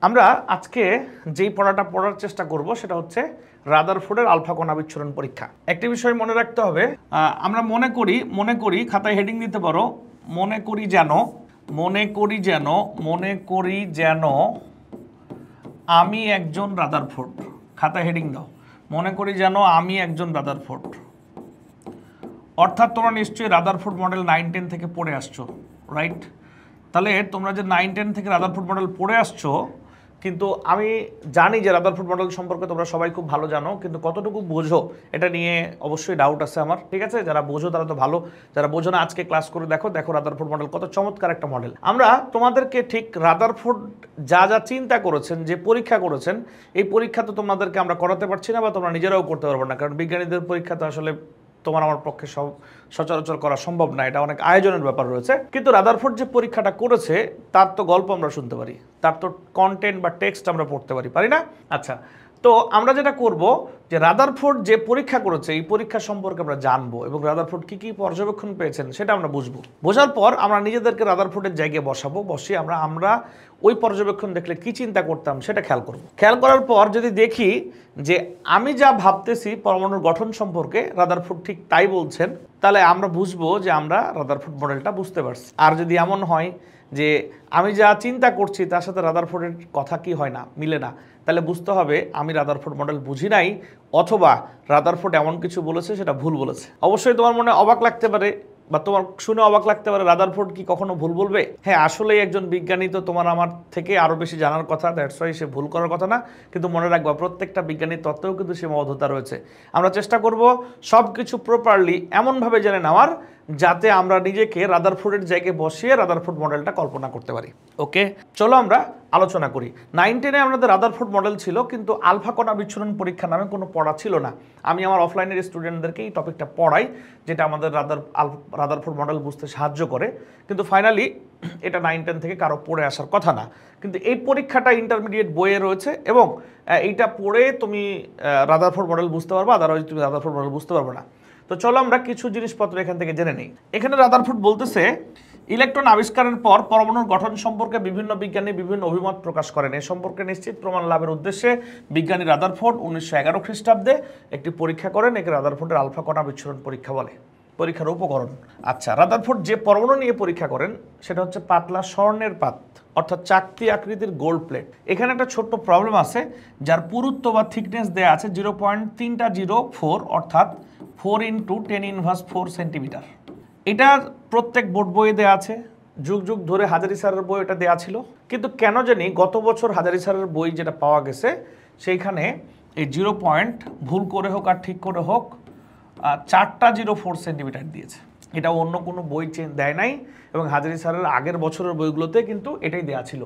আমরা আজকে যেই পড়াটা পড়ার চেষ্টা করব সেটা হচ্ছে রাদারফোর্ডের আলফা কণা বিচ্ছুরণ পরীক্ষা। একটি বিষয় মনে রাখতে হবে, আমরা মনে করি খাতায় হেডিং দিতে পারো, মনে করি যেন আমি একজন রাদারফোর্ড। খাতায় হেডিং দাও, মনে করি যেন আমি একজন রাদারফোর্ড। অর্থাৎ তোমরা নিশ্চয়ই রাদারফোর্ড মডেল 9-10 থেকে পড়ে আসছো, রাইট? তাহলে তোমরা যে 9-10 থেকে রাদারফোর্ড মডেল পড়ে আসছো, কিন্তু আমি জানি যে রাদারফোর্ড মডেল সম্পর্কে তোমরা সবাই খুব ভালো জানো, কিন্তু কতটুকু বোঝো এটা নিয়ে অবশ্যই ডাউট আছে আমার, ঠিক আছে? যারা বোঝো তারা তো ভালো, যারা বোঝো না আজকে ক্লাস করে দেখো রাদারফোর্ড মডেল কত চমৎকার একটা মডেল। আমরা তোমাদেরকে ঠিক রাদারফোর্ড যা যা চিন্তা করেছেন, যে পরীক্ষা করেছেন, এই পরীক্ষা তো তোমাদেরকে আমরা করাতে পারছি না, বা তোমরা নিজেরাও করতে পারবে না, কারণ বিজ্ঞানীদের পরীক্ষা তো আসলে তোমার আমার পক্ষে সচরাচর করা সম্ভব না, এটা অনেক আয়োজনের ব্যাপার রয়েছে। কিন্তু রাদারফোর্ড যে পরীক্ষাটা করেছে তার তো গল্প আমরা শুনতে পারি, তার তো কন্টেন্ট বা টেক্সট আমরা পড়তে পারি না? আচ্ছা, তো আমরা যেটা করব যে রাদারফোর্ড যে পরীক্ষা করেছে এই পরীক্ষা সম্পর্কে আমরা জানবো এবং রাদারফোর্ড কি পর্যবেক্ষণ পেয়েছেন সেটা আমরা বুঝবো। বোঝার পর আমরা নিজেদেরকে রাদারফোর্ডের জায়গায় বসিয়ে আমরা ওই পর্যবেক্ষণ দেখলে কি চিন্তা করতাম সেটা খেয়াল করব। খেয়াল করার পর যদি দেখি যে আমি যা ভাবতেছি পরমাণুর গঠন সম্পর্কে রাদারফোর্ড ঠিক তাই বলছেন, তাহলে আমরা বুঝবো যে আমরা রাদারফোর্ড মডেলটা বুঝতে পারছি। আর যদি এমন হয় যে আমি যা চিন্তা করছি তার সাথে রাদারফোর্ডের কথা কি হয় না, মিলে না, তাহলে বুঝতে হবে আমি রাদারফোর্ড মডেল বুঝি নাই, অথবা রাদারফোর্ড এমন কিছু বলেছে সেটা ভুল বলেছে। অবশ্যই তোমার মনে অবাক লাগতে পারে, বা তোমার শুনে অবাক লাগতে পারে, রাদারফোর্ড কি কখনো ভুল বলবে? হ্যাঁ, আসলেই একজন বিজ্ঞানী তো তোমার আমার থেকে আরও বেশি জানার কথা, দ্যাটস ওয়াই সে ভুল করার কথা না। কিন্তু মনে রাখবা, প্রত্যেকটা বিজ্ঞানীর তত্ত্বেও কিন্তু সীমাবদ্ধতা রয়েছে। আমরা চেষ্টা করব সব কিছু প্রপারলি এমনভাবে জেনে নেওয়ার যাতে আমরা নিজেকে রাদারফোর্ডের জায়গায় বসিয়ে রাদারফোর্ড মডেলটা কল্পনা করতে পারি। ওকে, চলো আমরা আলোচনা করি। 9-10-এ আমাদের রাদারফোর্ড মডেল ছিল, কিন্তু আলফা কণা বিচ্ছুরণ পরীক্ষা নামে কোনো পড়া ছিল না। আমি আমার অফলাইনের স্টুডেন্টদেরকে এই টপিকটা পড়াই, যেটা আমাদের রাদারফোর্ড মডেল বুঝতে সাহায্য করে। কিন্তু ফাইনালি এটা 9-10 থেকে কারো পড়ে আসার কথা না, কিন্তু এই পরীক্ষাটা ইন্টারমিডিয়েট বইয়ে রয়েছে এবং এইটা পড়ে তুমি রাদারফোর্ড মডেল বুঝতে পারবে, আদারওয়াইজ তুমি রাদারফোর্ড মডেল বুঝতে পারবে না। তো চলো আমরা কিছু জিনিসপত্র এখান থেকে জেনে নিই। এখানে রাদারফোর্ড বলতেছে, ইলেকট্রন আবিষ্কারের পর পরমাণুর গঠন সম্পর্কে বিভিন্ন বিজ্ঞানী বিভিন্ন অভিমত প্রকাশ করেন। এ সম্পর্কে নিশ্চিত প্রমাণ লাভের উদ্দেশ্যে বিজ্ঞানী রাদারফোর্ড 1911 খ্রিস্টাব্দে একটি পরীক্ষা করেন। একে রাদারফোর্ডের আলফা কণা বিচ্ছুরণ পরীক্ষা বলে। পরীক্ষার উপকরণ, আচ্ছা, রাদারফোর্ড যে পরমাণু নিয়ে পরীক্ষা করেন সেটা হচ্ছে পাতলা স্বর্ণের পাত, অর্থাৎ চাকতি আকৃতির গোল্ড প্লেট। এখানে একটা ছোট্ট প্রবলেম আছে, যার পুরুত্ব বা থিকনেস দেয়া আছে 0.304, অর্থাৎ 4 × 10⁻⁴ সেন্টিমিটার। এটা প্রত্যেক বোর্ড বইয়ে দেওয়া আছে, যুগ যুগ ধরে হাজারি স্যারের বই এটা দেওয়া ছিল, কিন্তু কেন জানি গত বছর হাজারি স্যারের বই যেটা পাওয়া গেছে সেইখানে এই 0. ভুল করে হোক আর ঠিক করে হোক 4.04 সেন্টিমিটার দিয়েছে। এটা অন্য কোনো বই দেয় নাই, এবং হাজারি স্যারের আগের বছরের বইগুলোতে কিন্তু এটাই দেওয়া ছিল।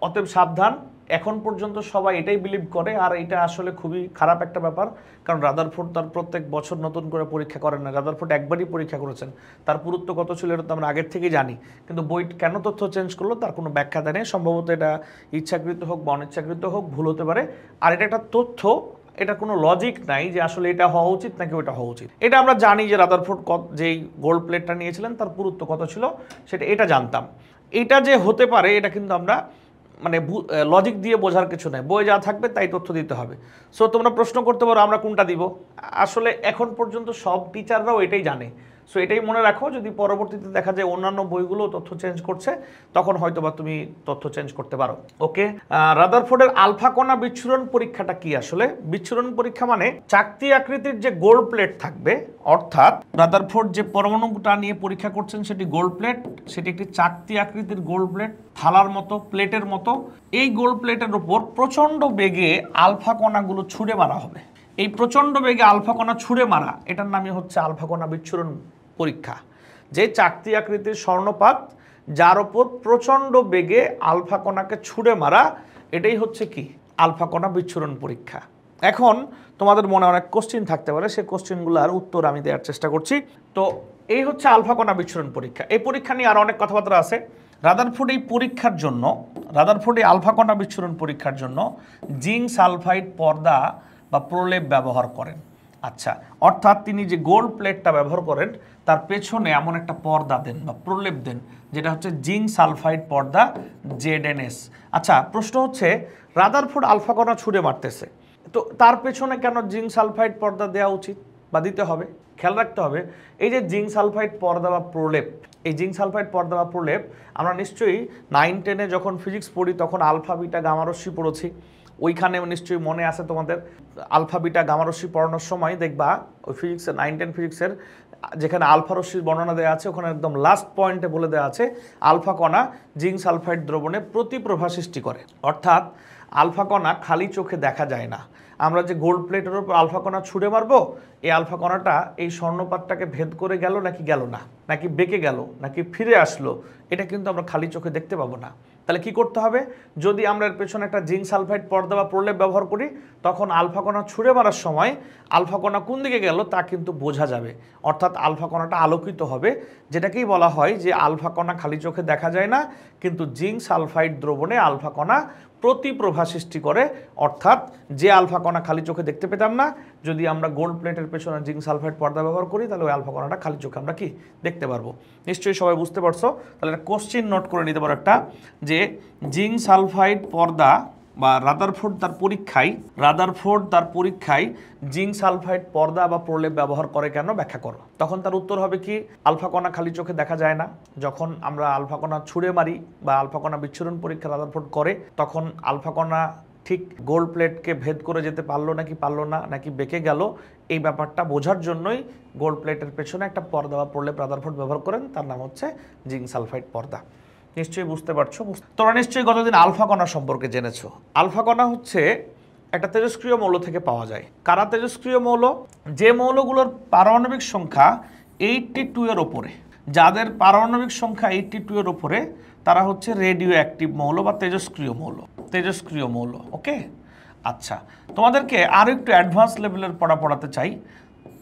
অতএব সাবধান, এখন পর্যন্ত সবাই এটাই বিলিভ করে, আর এটা আসলে খুবই খারাপ একটা ব্যাপার, কারণ রাদারফোর্ড তার প্রত্যেক বছর নতুন করে পরীক্ষা করেন না। রাদারফোর্ড একবারই পরীক্ষা করেছেন, তার পুরুত্ব কত ছিল এটা তো আমরা আগের থেকেই জানি, কিন্তু বই কেন তথ্য চেঞ্জ করলো তার কোনো ব্যাখ্যা দেয় নেই। সম্ভবত এটা ইচ্ছাকৃত হোক বা অনিচ্ছাকৃত হোক, ভুল হতে পারে। আর এটা একটা তথ্য, এটা কোনো লজিক নাই যে আসলে এটা হওয়া উচিত নাকি ওটা হওয়া উচিত। এটা আমরা জানি যে রাদারফোর্ড যেই গোল্ড প্লেটটা নিয়েছিলেন তার পুরুত্ব কত ছিল সেটা এটা জানতাম। এটা যে হতে পারে এটা কিন্তু আমরা মানে লজিক দিয়ে বোঝার কিছু নাই, বই যা থাকবে তাই তথ্য দিতে হবে। সো তোমরা প্রশ্ন করতে পারো আমরা কোনটা দিব, আসলে এখন পর্যন্ত সব টিচাররাও এটাই জানে। সো এটাই মনে রাখো, যদি পরবর্তীতে দেখা যায় অন্যান্য বইগুলো তথ্য চেঞ্জ করছে তখন হয়তো বা তুমি তথ্য চেঞ্জ করতে পারো। ওকে, রাদারফোর্ডের আলফা কণা বিচ্ছুরণ পরীক্ষাটা কি? আসলে বিচ্ছুরণ পরীক্ষা মানে চাকতি আকৃতির যে গোল্ড প্লেট থাকবে, অর্থাৎ রাদারফোর্ড যে পরমাণুটা নিয়ে পরীক্ষা করছেন সেটি গোল্ড প্লেট, সেটি একটি চাকতি আকৃতির গোল্ড প্লেট, থালার মতো, প্লেটের মতো। এই গোল্ড প্লেটের উপর প্রচণ্ড বেগে আলফা কণাগুলো ছুঁড়ে মারা হবে। এই প্রচণ্ড বেগে আলফা কণা ছুঁড়ে মারা, এটার নামই হচ্ছে আলফা কণা বিচ্ছুরণ পরীক্ষা। যে চাকতি আকৃতির স্বর্ণপাত যার ওপর প্রচণ্ড বেগে আলফা কণাকে ছুঁড়ে মারা, এটাই হচ্ছে কি আলফা কণা বিচ্ছুরণ পরীক্ষা। এখন তোমাদের মনে অনেক কোশ্চিন থাকতে পারে, সেই কোশ্চিনগুলোর উত্তর আমি দেওয়ার চেষ্টা করছি। তো এই হচ্ছে আলফা কণা বিচ্ছুরণ পরীক্ষা। এই পরীক্ষা নিয়ে আরও অনেক কথাবার্তা আছে। রাদারফোর্ড এই পরীক্ষার জন্য, রাদারফোর্ড এই আলফা কণা বিচ্ছুরণ পরীক্ষার জন্য জিঙ্ক সালফাইড পর্দা বা প্রলেপ ব্যবহার করেন। আচ্ছা, অর্থাৎ তিনি যে গোল্ড প্লেটটা ব্যবহার করেন তার পেছনে এমন একটা পর্দা দেন বা প্রলেপ দেন যেটা হচ্ছে জিঙ্ক সালফাইড পর্দা ZNS। আচ্ছা, প্রশ্ন হচ্ছে রাদারফোর্ড আলফা কণা ছুঁড়ে মারতেছে, তো তার পেছনে কেন জিঙ্ক সালফাইড পর্দা দেওয়া উচিত বা দিতে হবে? খেয়াল রাখতে হবে, এই যে জিঙ্ক সালফাইড পর্দা বা প্রলেপ, এই জিঙ্ক সালফাইড পর্দা বা প্রলেপ আমরা নিশ্চয়ই 9-10-এ যখন ফিজিক্স পড়ি তখন আলফা বিটা গামা রশ্মি পড়েছি। ওইখানে নিশ্চয়ই মনে আছে তোমাদের, আলফা বিটা গামা রশ্মি পড়ানোর সময় দেখবা ওই ফিজিক্সের 9-10 ফিজিক্সের যেখানে আলফা রশ্মির বর্ণনা দেওয়া আছে ওখানে একদম লাস্ট পয়েন্টে বলে দেওয়া আছে আলফা কণা জিঙ্ক সালফাইড দ্রবণে প্রতিপ্রভা সৃষ্টি করে। অর্থাৎ আলফা কণা খালি চোখে দেখা যায় না। আমরা যে গোল্ড প্লেটের উপর আলফা কণা ছুঁড়ে মারবো, এই আলফা কণাটা এই স্বর্ণপাতটাকে ভেদ করে গেল নাকি গেল না, নাকি বেঁকে গেল, নাকি ফিরে আসলো, এটা কিন্তু আমরা খালি চোখে দেখতে পাবো না। তাহলে কি করতে হবে? যদি আমরা এর পেছনে একটা জিঙ্ক সালফাইড পর্দা বা প্রলেপ ব্যবহার করি, তখন আলফা কণা ছুঁড়ে মারার সময় আলফা কণা কোন দিকে গেল তা কিন্তু বোঝা যাবে। অর্থাৎ আলফা কণাটা আলোকিত হবে, যেটাকেই বলা হয় যে আলফা কণা খালি চোখে দেখা যায় না, কিন্তু জিঙ্ক সালফাইড দ্রবণে আলফা কণা প্রতিপ্রভা সৃষ্টি করে। অর্থাৎ যে আলফা কণা খালি চোখে দেখতে পেতাম না, যদি আমরা গোল্ড প্লেটের পেছনে জিঙ্ক সালফাইড পর্দা ব্যবহার করি, তাহলে ওই আলফা কণাটা খালি চোখে আমরা কি দেখতে পারবো। নিশ্চয়ই সবাই বুঝতে পারছো। তাহলে একটা কোশ্চিন নোট করে নিতে পারো একটা, যে জিঙ্ক সালফাইড পর্দা বা রাদারফোর্ড তার পরীক্ষায় জিঙ্ক সালফাইড পর্দা বা প্রলেপ ব্যবহার করে কেন, ব্যাখ্যা করো। তখন তার উত্তর হবে কি, আলফা কণা খালি চোখে দেখা যায় না। যখন আমরা আলফা কণা ছুঁড়ে মারি বা আলফা কণা বিচ্ছুরণ পরীক্ষা রাদারফোর্ড করে, তখন আলফা কণা ঠিক গোল্ড প্লেটকে ভেদ করে যেতে পারলো নাকি পারলো না, নাকি বেঁকে গেল, এই ব্যাপারটা বোঝার জন্যই গোল্ড প্লেটের পেছনে একটা পর্দা বা প্রলেপ রাদারফোর্ড ব্যবহার করেন, তার নাম হচ্ছে জিঙ্ক সালফাইড পর্দা। নিশ্চয়ই বুঝতে পারছো। তোমরা নিশ্চয়ই গতদিন আলফা কণা সম্পর্কে জেনেছো। আলফা কণা হচ্ছে একটা তেজস্ক্রিয় মৌল থেকে পাওয়া যায়। কারা তেজস্ক্রিয় মৌল? যে মৌলগুলোর পারমাণবিক সংখ্যা 82 এর ওপরে, যাদের পারমাণবিক সংখ্যা 82 এর ওপরে, তারা হচ্ছে রেডিও অ্যাক্টিভ মৌল বা তেজস্ক্রিয় মৌল। ওকে, আচ্ছা, তোমাদেরকে আরও একটু অ্যাডভান্স লেভেলের পড়াতে চাই।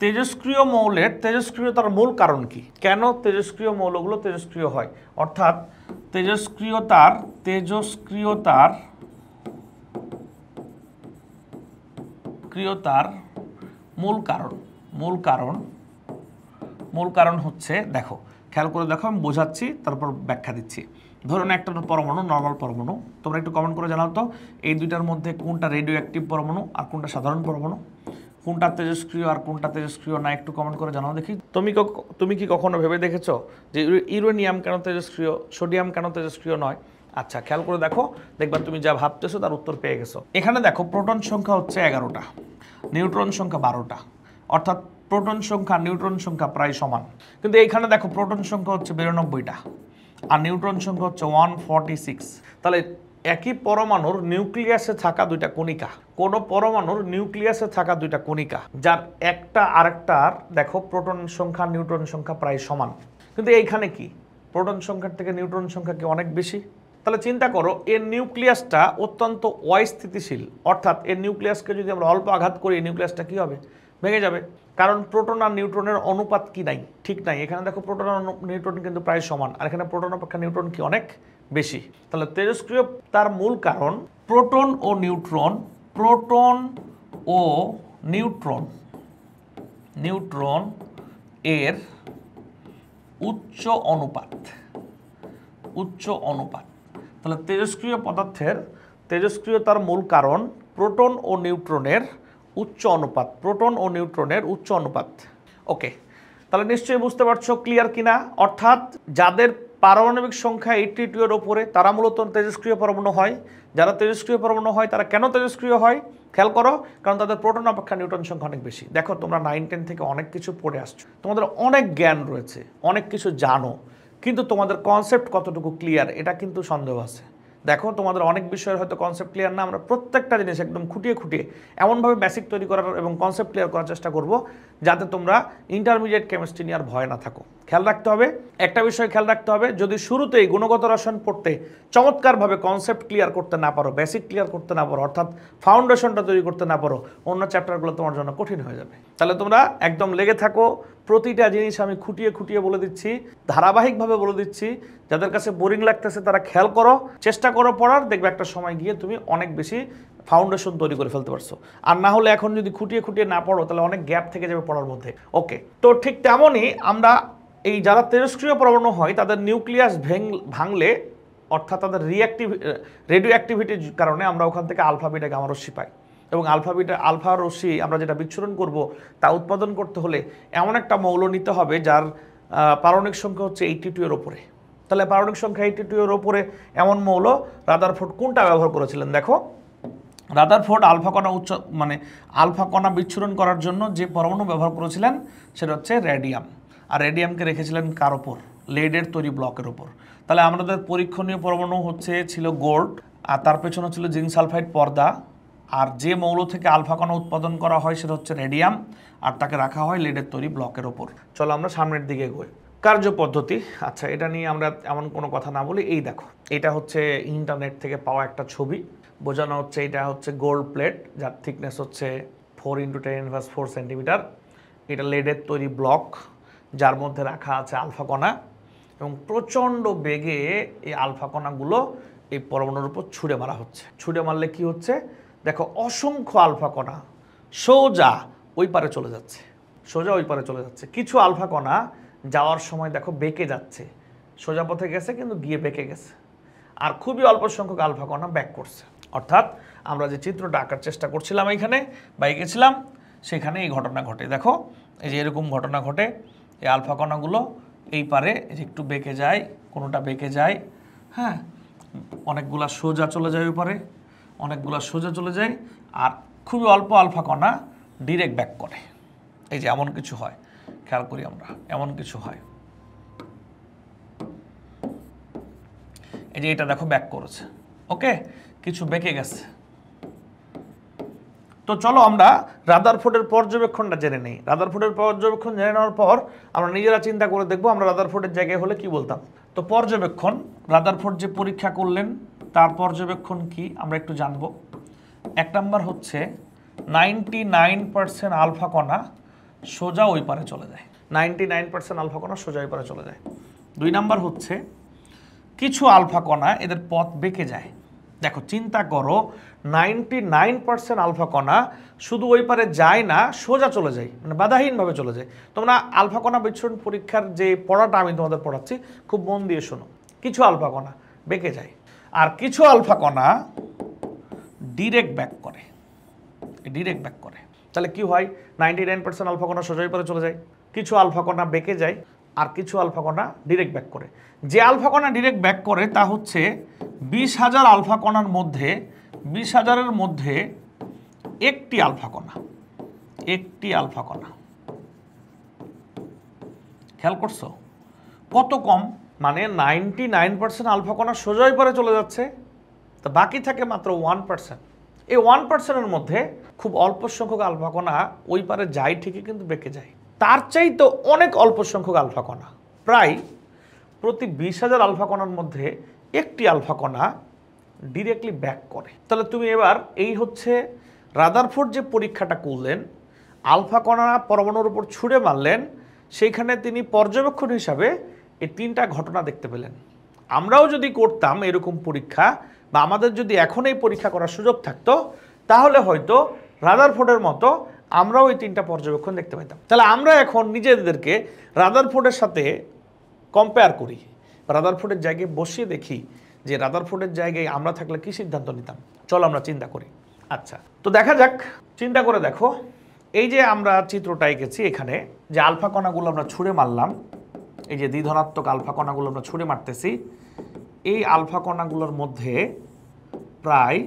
তেজস্ক্রিয় মৌলের তেজস্ক্রিয়তার মূল কারণ কি? কেন তেজস্ক্রিয় মৌলগুলো তেজস্ক্রিয় হয়? অর্থাৎ তেজস্ক্রিয়তার মূল কারণ হচ্ছে, দেখো খেয়াল করে দেখো, আমি বোঝাচ্ছি তারপর ব্যাখ্যা দিচ্ছি। ধরুন একটা পরমাণু, নর্মাল পরমাণু, তোমরা একটু কমেন্ট করে জানাও তো এই দুইটার মধ্যে কোনটা রেডিও অ্যাক্টিভ পরমাণু আর কোনটা সাধারণ পরমাণু, কোনটা তেজস্ক্রিয় আর কোনটা তেজস্ক্রিয় না, একটু কমেন্ট করে জানাও দেখি। তুমি কি কখনো ভেবে দেখেছো যে ইউরেনিয়াম কেন তেজস্ক্রিয়, সোডিয়াম কেন তেজস্ক্রিয় নয়? আচ্ছা, খেয়াল করে দেখো, দেখবা তুমি যা ভাবতেছো তার উত্তর পেয়ে গেছো। এখানে দেখো প্রোটন সংখ্যা হচ্ছে 11টা, নিউট্রন সংখ্যা 12টা, অর্থাৎ প্রোটন সংখ্যা নিউট্রন সংখ্যা প্রায় সমান। কিন্তু এইখানে দেখো প্রোটন সংখ্যা হচ্ছে 92টা আর নিউট্রন সংখ্যা হচ্ছে 146। তাহলে একই পরমাণুর নিউক্লিয়াসে থাকা দুইটা কণিকা, কোন পরমাণুর নিউক্লিয়াসে থাকা দুইটা কণিকা, যার একটা আরেকটার দেখো প্রোটন সংখ্যা নিউট্রন সংখ্যা প্রায় সমান, কিন্তু এইখানে কি প্রোটন সংখ্যার থেকে নিউট্রন সংখ্যা কি অনেক বেশি? তাহলে চিন্তা করো, এর নিউক্লিয়াসটা অত্যন্ত অস্থিতিশীল, অর্থাৎ এর নিউক্লিয়াসকে যদি আমরা অল্প আঘাত করি, এই নিউক্লিয়াসটা কি হবে? ভেঙে যাবে। কারণ প্রোটন আর নিউট্রনের অনুপাত কি নাই, ঠিক নাই। এখানে দেখো প্রোটন আর নিউট্রন কিন্তু প্রায় সমান, আর এখানে প্রোটন অপেক্ষা নিউট্রন কি অনেক বেশি। তাহলে তেজস্ক্রিয় তার মূল কারণ প্রোটন ও নিউট্রন এর উচ্চ অনুপাত। তাহলে তেজস্ক্রিয় পদার্থের তেজস্ক্রিয়তার মূল কারণ প্রোটন ও নিউট্রনের উচ্চ অনুপাত। ওকে, তাহলে নিশ্চয়ই বুঝতে পারছো, ক্লিয়ার কিনা? অর্থাৎ যাদের পারমাণবিক সংখ্যা 82 এর ওপরে, তারা মূলত তেজস্ক্রিয় পরমাণু হয়। যারা তেজস্ক্রিয় পরমাণু হয় তারা কেন তেজস্ক্রিয় হয়? খেয়াল করো, কারণ তাদের প্রোটন অপেক্ষা নিউট্রন সংখ্যা অনেক বেশি। দেখো তোমরা 9-10 থেকে অনেক কিছু পড়ে আসছো, তোমাদের অনেক জ্ঞান রয়েছে, অনেক কিছু জানো, কিন্তু তোমাদের কনসেপ্ট কতটুকু ক্লিয়ার এটা কিন্তু সন্দেহ আছে। দেখো তোমাদের অনেক বিষয়ের হয়তো কনসেপ্ট ক্লিয়ার না, আমরা প্রত্যেকটা জিনিস একদম খুঁটিয়ে এমনভাবে বেসিক তৈরি করার এবং কনসেপ্ট ক্লিয়ার করার চেষ্টা করব, যাতে তোমরা ইন্টারমিডিয়েট কেমিস্ট্রি নিয়ে আর ভয় না থাকো। খেয়াল রাখতে হবে, একটা বিষয় খেয়াল রাখতে হবে, যদি শুরুতেই গুণগত রসায়ন পড়তে চমৎকারভাবে কনসেপ্ট ক্লিয়ার করতে না পারো, বেসিক ক্লিয়ার করতে না পারো, অর্থাৎ ফাউন্ডেশনটা তৈরি করতে না পারো, অন্য চ্যাপ্টারগুলো তোমার জন্য কঠিন হয়ে যাবে। তাহলে তোমরা একদম লেগে থাকো, প্রতিটা জিনিস আমি খুঁটিয়ে বলে দিচ্ছি, ধারাবাহিকভাবে বলে দিচ্ছি। যাদের কাছে বোরিং লাগতেছে তারা খেয়াল করো, চেষ্টা করো পড়ার, দেখবে একটা সময় গিয়ে তুমি অনেক বেশি ফাউন্ডেশন তৈরি করে ফেলতে পারছো। আর না হলে এখন যদি খুঁটিয়ে না পড়ো, তাহলে অনেক গ্যাপ থেকে যাবে পড়ার মধ্যে। ওকে, তো ঠিক তেমনই আমরা এই যারা তেজস্ক্রিয় পরমাণু হয় তাদের নিউক্লিয়াস ভাঙলে অর্থাৎ তাদের রেডিও অ্যাক্টিভিটির কারণে আমরা ওখান থেকে আলফা বিটা গামা রশ্মি পাই এবং আলফা রশ্মি আমরা যেটা বিচ্ছুরণ করব তা উৎপাদন করতে হলে এমন একটা মৌল নিতে হবে যার পারমাণবিক সংখ্যা হচ্ছে 82 এর ওপরে। তাহলে পারমাণবিক সংখ্যা 82 এর ওপরে এমন মৌল রাদারফোর্ড কোনটা ব্যবহার করেছিলেন? দেখো, রাদারফোর্ড আলফা কণা বিচ্ছুরণ করার জন্য যে পরমাণু ব্যবহার করেছিলেন সেটা হচ্ছে রেডিয়াম। আর রেডিয়ামকে রেখেছিলেন কার ওপর? লেডের তৈরি ব্লকের ওপর। তাহলে আমাদের পরীক্ষণীয় পরমাণু ছিল গোল্ড, আর তার পেছনে ছিল জিঙ্ক সালফাইড পর্দা। আর যে মৌল থেকে আলফা কণা উৎপাদন করা হয় সেটা হচ্ছে রেডিয়াম, আর তাকে রাখা হয় লেডের তৈরি ব্লকের ওপর। চলো আমরা সামনের দিকে এগোই। কার্য পদ্ধতি, আচ্ছা এটা নিয়ে আমরা এমন কোনো কথা না বলি। এই দেখো, এটা হচ্ছে ইন্টারনেট থেকে পাওয়া একটা ছবি, বোঝানো হচ্ছে এটা হচ্ছে গোল্ড প্লেট যার থিকনেস হচ্ছে 4 × 10⁴ সেন্টিমিটার। এটা লেডের তৈরি ব্লক যার মধ্যে রাখা আছে আলফা কণা, এবং প্রচণ্ড বেগে এই আলফা কণাগুলো এই পরমাণুর উপর ছুঁড়ে মারা হচ্ছে। ছুঁড়ে মারলে কি হচ্ছে? দেখো, অসংখ্য আলফা কণা সোজা ওই পারে চলে যাচ্ছে, সোজা ওই পারে চলে যাচ্ছে। কিছু আলফা কণা যাওয়ার সময় দেখো বেঁকে যাচ্ছে, সোজা পথে গেছে কিন্তু গিয়ে বেঁকে গেছে। আর খুবই অল্প সংখ্যক আলফা কণা ব্যাক করছে। অর্থাৎ আমরা যে চিত্রটা আঁকার চেষ্টা করছিলাম এইখানে বা এঁকেছিলাম, সেখানে এই ঘটনা ঘটে। দেখো, এই যে এরকম ঘটনা ঘটে, এই আলফা কণাগুলো এই পারে একটু বেঁকে যায়, কোনোটা বেঁকে যায়, হ্যাঁ, অনেকগুলা সোজা চলে যায় ওই পারে, অনেকগুলা সোজা চলে যায়, আর খুবই অল্প আলফা কণা ডিরেক্ট ব্যাক করে। এই যে এমন কিছু হয়, খেয়াল করি আমরা, এমন কিছু হয়। এই যে এটা দেখো ব্যাক করেছে, ওকে, কিছু বেঁকে গেছে। তো চলো আমরা রাদারফোর্ডের পর্যবেক্ষণটা জেনে নেই। রাদারফোর্ডের পর্যবেক্ষণ জেনে নেওয়ার পর আমরা নিজেরা চিন্তা করে দেখবো আমরা রাদারফোর্ডের জায়গায় হলে কি বলতাম। তো পর্যবেক্ষণ, রাদারফোর্ড যে পরীক্ষা করলেন তার পর্যবেক্ষণ কি আমরা একটু জানবো। 1 নাম্বার হচ্ছে 99% আলফা কণা সোজা ওই পারে চলে যায়। 99% আলফা কণা সোজা ওই পারে চলে যায়। 2 নাম্বার হচ্ছে কিছু আলফা কণা এদের পথ বেঁকে যায়। দেখো, চিন্তা করো, 99% আলফা কণা শুধু ওই পারে যায় না, সোজা চলে যায়, মানে বাধাহীনভাবে চলে যায়। তোমরা আলফা কণা বিচ্ছুরণ পরীক্ষার যে পড়াটা আমি তোমাদের পড়াচ্ছি খুব মন দিয়ে শোনো। কিছু আলফা কণা বেঁকে যায়, আর কিছু আলফা কণা ডিরেক্ট ব্যাক করে, ডিরেক্ট ব্যাক করে। তাহলে কি হয়? 99% আলফা কণা সোজা ওই পারে চলে যায়, কিছু আলফা কণা বেঁকে যায়, আর কিছু আলফা কণা ডিরেক্ট ব্যাক করে। যে আলফা কণা ডিরেক্ট ব্যাক করে তা হচ্ছে 20,000 আলফা কণার মধ্যে 20,000-এর মধ্যে একটি আলফা কণা, একটি আলফা কণা। খেয়াল করছো কত কম? মানে 99% আলফা কণা সোজা ওই পারে চলে যাচ্ছে, তো বাকি থাকে মাত্র 1%। এই 1%-এর মধ্যে খুব অল্প সংখ্যক আলফা কণা ওই পারে যায় ঠিকই, কিন্তু বেঁকে যায়। তার চাইতে অনেক অল্প সংখ্যক আলফা কণা, প্রায় প্রতি 20,000 আলফা কণার মধ্যে একটি আলফা কণা ডিরেক্টলি ব্যাক করে। তাহলে তুমি এবার এই হচ্ছে রাদারফোর্ড যে পরীক্ষাটা করলেন, আলফা কণা পরমাণুর উপর ছুঁড়ে মারলেন, সেইখানে তিনি পর্যবেক্ষণ হিসাবে এই 3টা ঘটনা দেখতে পেলেন। আমরাও যদি করতাম এরকম পরীক্ষা, বা আমাদের যদি এখন এই পরীক্ষা করার সুযোগ থাকতো, তাহলে হয়তো রাদারফোর্ডের মতো আমরাও এই 3টা পর্যবেক্ষণ দেখতে পেতাম। তাহলে আমরা এখন নিজেদেরকে রাদারফোর্ডের সাথে কম্পেয়ার করি, রাদারফোর্ডের জায়গায় বসিয়ে দেখি যে রাদারফোর্ডের জায়গায় আমরা থাকলে কি সিদ্ধান্ত নিতাম। চলো আমরা চিন্তা করি। আচ্ছা, তো দেখা যাক, চিন্তা করে দেখো, এই যে আমরা চিত্রটা এঁকেছি, এখানে যে আলফা কণাগুলো আমরা ছুঁড়ে মারলাম, এই যে দ্বিধনাত্মক আলফা কণাগুলো আমরা ছুঁড়ে মারতেছি, এই আলফা কণাগুলোর মধ্যে প্রায়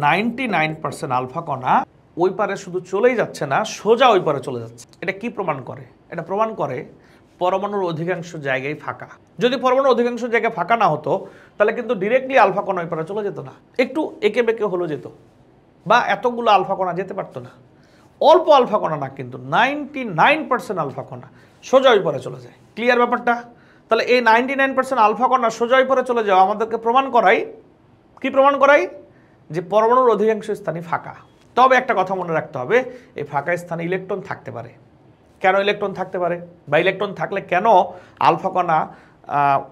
99% আলফা কণা ওই পারে শুধু চলেই যাচ্ছে না, সোজা ওই পারে চলে যাচ্ছে। এটা কি প্রমাণ করে? এটা প্রমাণ করে পরমাণুর অধিকাংশ জায়গায় ফাঁকা। যদি পরমাণুর অধিকাংশ জায়গায় ফাঁকা না হতো, তাহলে কিন্তু ডিরেক্টলি আলফা কণা ওই পারে চলে যেত না, একটু এঁকে বেঁকে হলো যেত, বা এতগুলো আলফা কণা যেতে পারতো না। অল্প আলফা কণা না, কিন্তু 99% আলফা কণা সোজা ওই পারে চলে যায়। ক্লিয়ার ব্যাপারটা? তাহলে এই 99% আলফা কণা সোজা ওই পারে চলে যাওয়া আমাদেরকে প্রমাণ করাই, কি প্রমাণ করাই? যে পরমাণুর অধিকাংশ স্থানই ফাঁকা। তবে একটা কথা মনে রাখতে হবে, এই ফাঁকা স্থানে ইলেকট্রন থাকতে পারে। কেন ইলেকট্রন থাকতে পারে, বা ইলেকট্রন থাকলে কেন আলফা কণা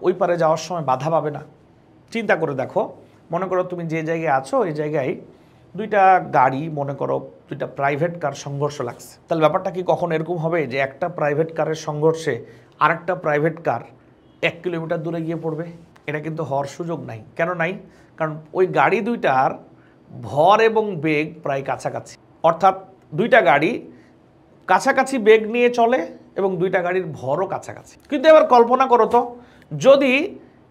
ওই পারে যাওয়ার সময় বাধা পাবে না? চিন্তা করে দেখো, মনে করো তুমি যে জায়গায় আছো এই জায়গায় দুইটা গাড়ি মনে করো দুইটা প্রাইভেট কার সংঘর্ষ লাগছে, তাহলে ব্যাপারটা কি কখন এরকম হবে যে একটা প্রাইভেট কারের সংঘর্ষে আরেকটা প্রাইভেট কার 1 কিলোমিটার দূরে গিয়ে পড়বে? এটা কিন্তু হওয়ার সুযোগ নাই। কেন নাই? কারণ ওই গাড়ি দুইটার ভর এবং বেগ প্রায় কাছাকাছি, অর্থাৎ দুইটা গাড়ি কাছাকাছি বেগ নিয়ে চলে এবং দুইটা গাড়ির ভরও কাছাকাছি। কিন্তু এবার কল্পনা করো তো, যদি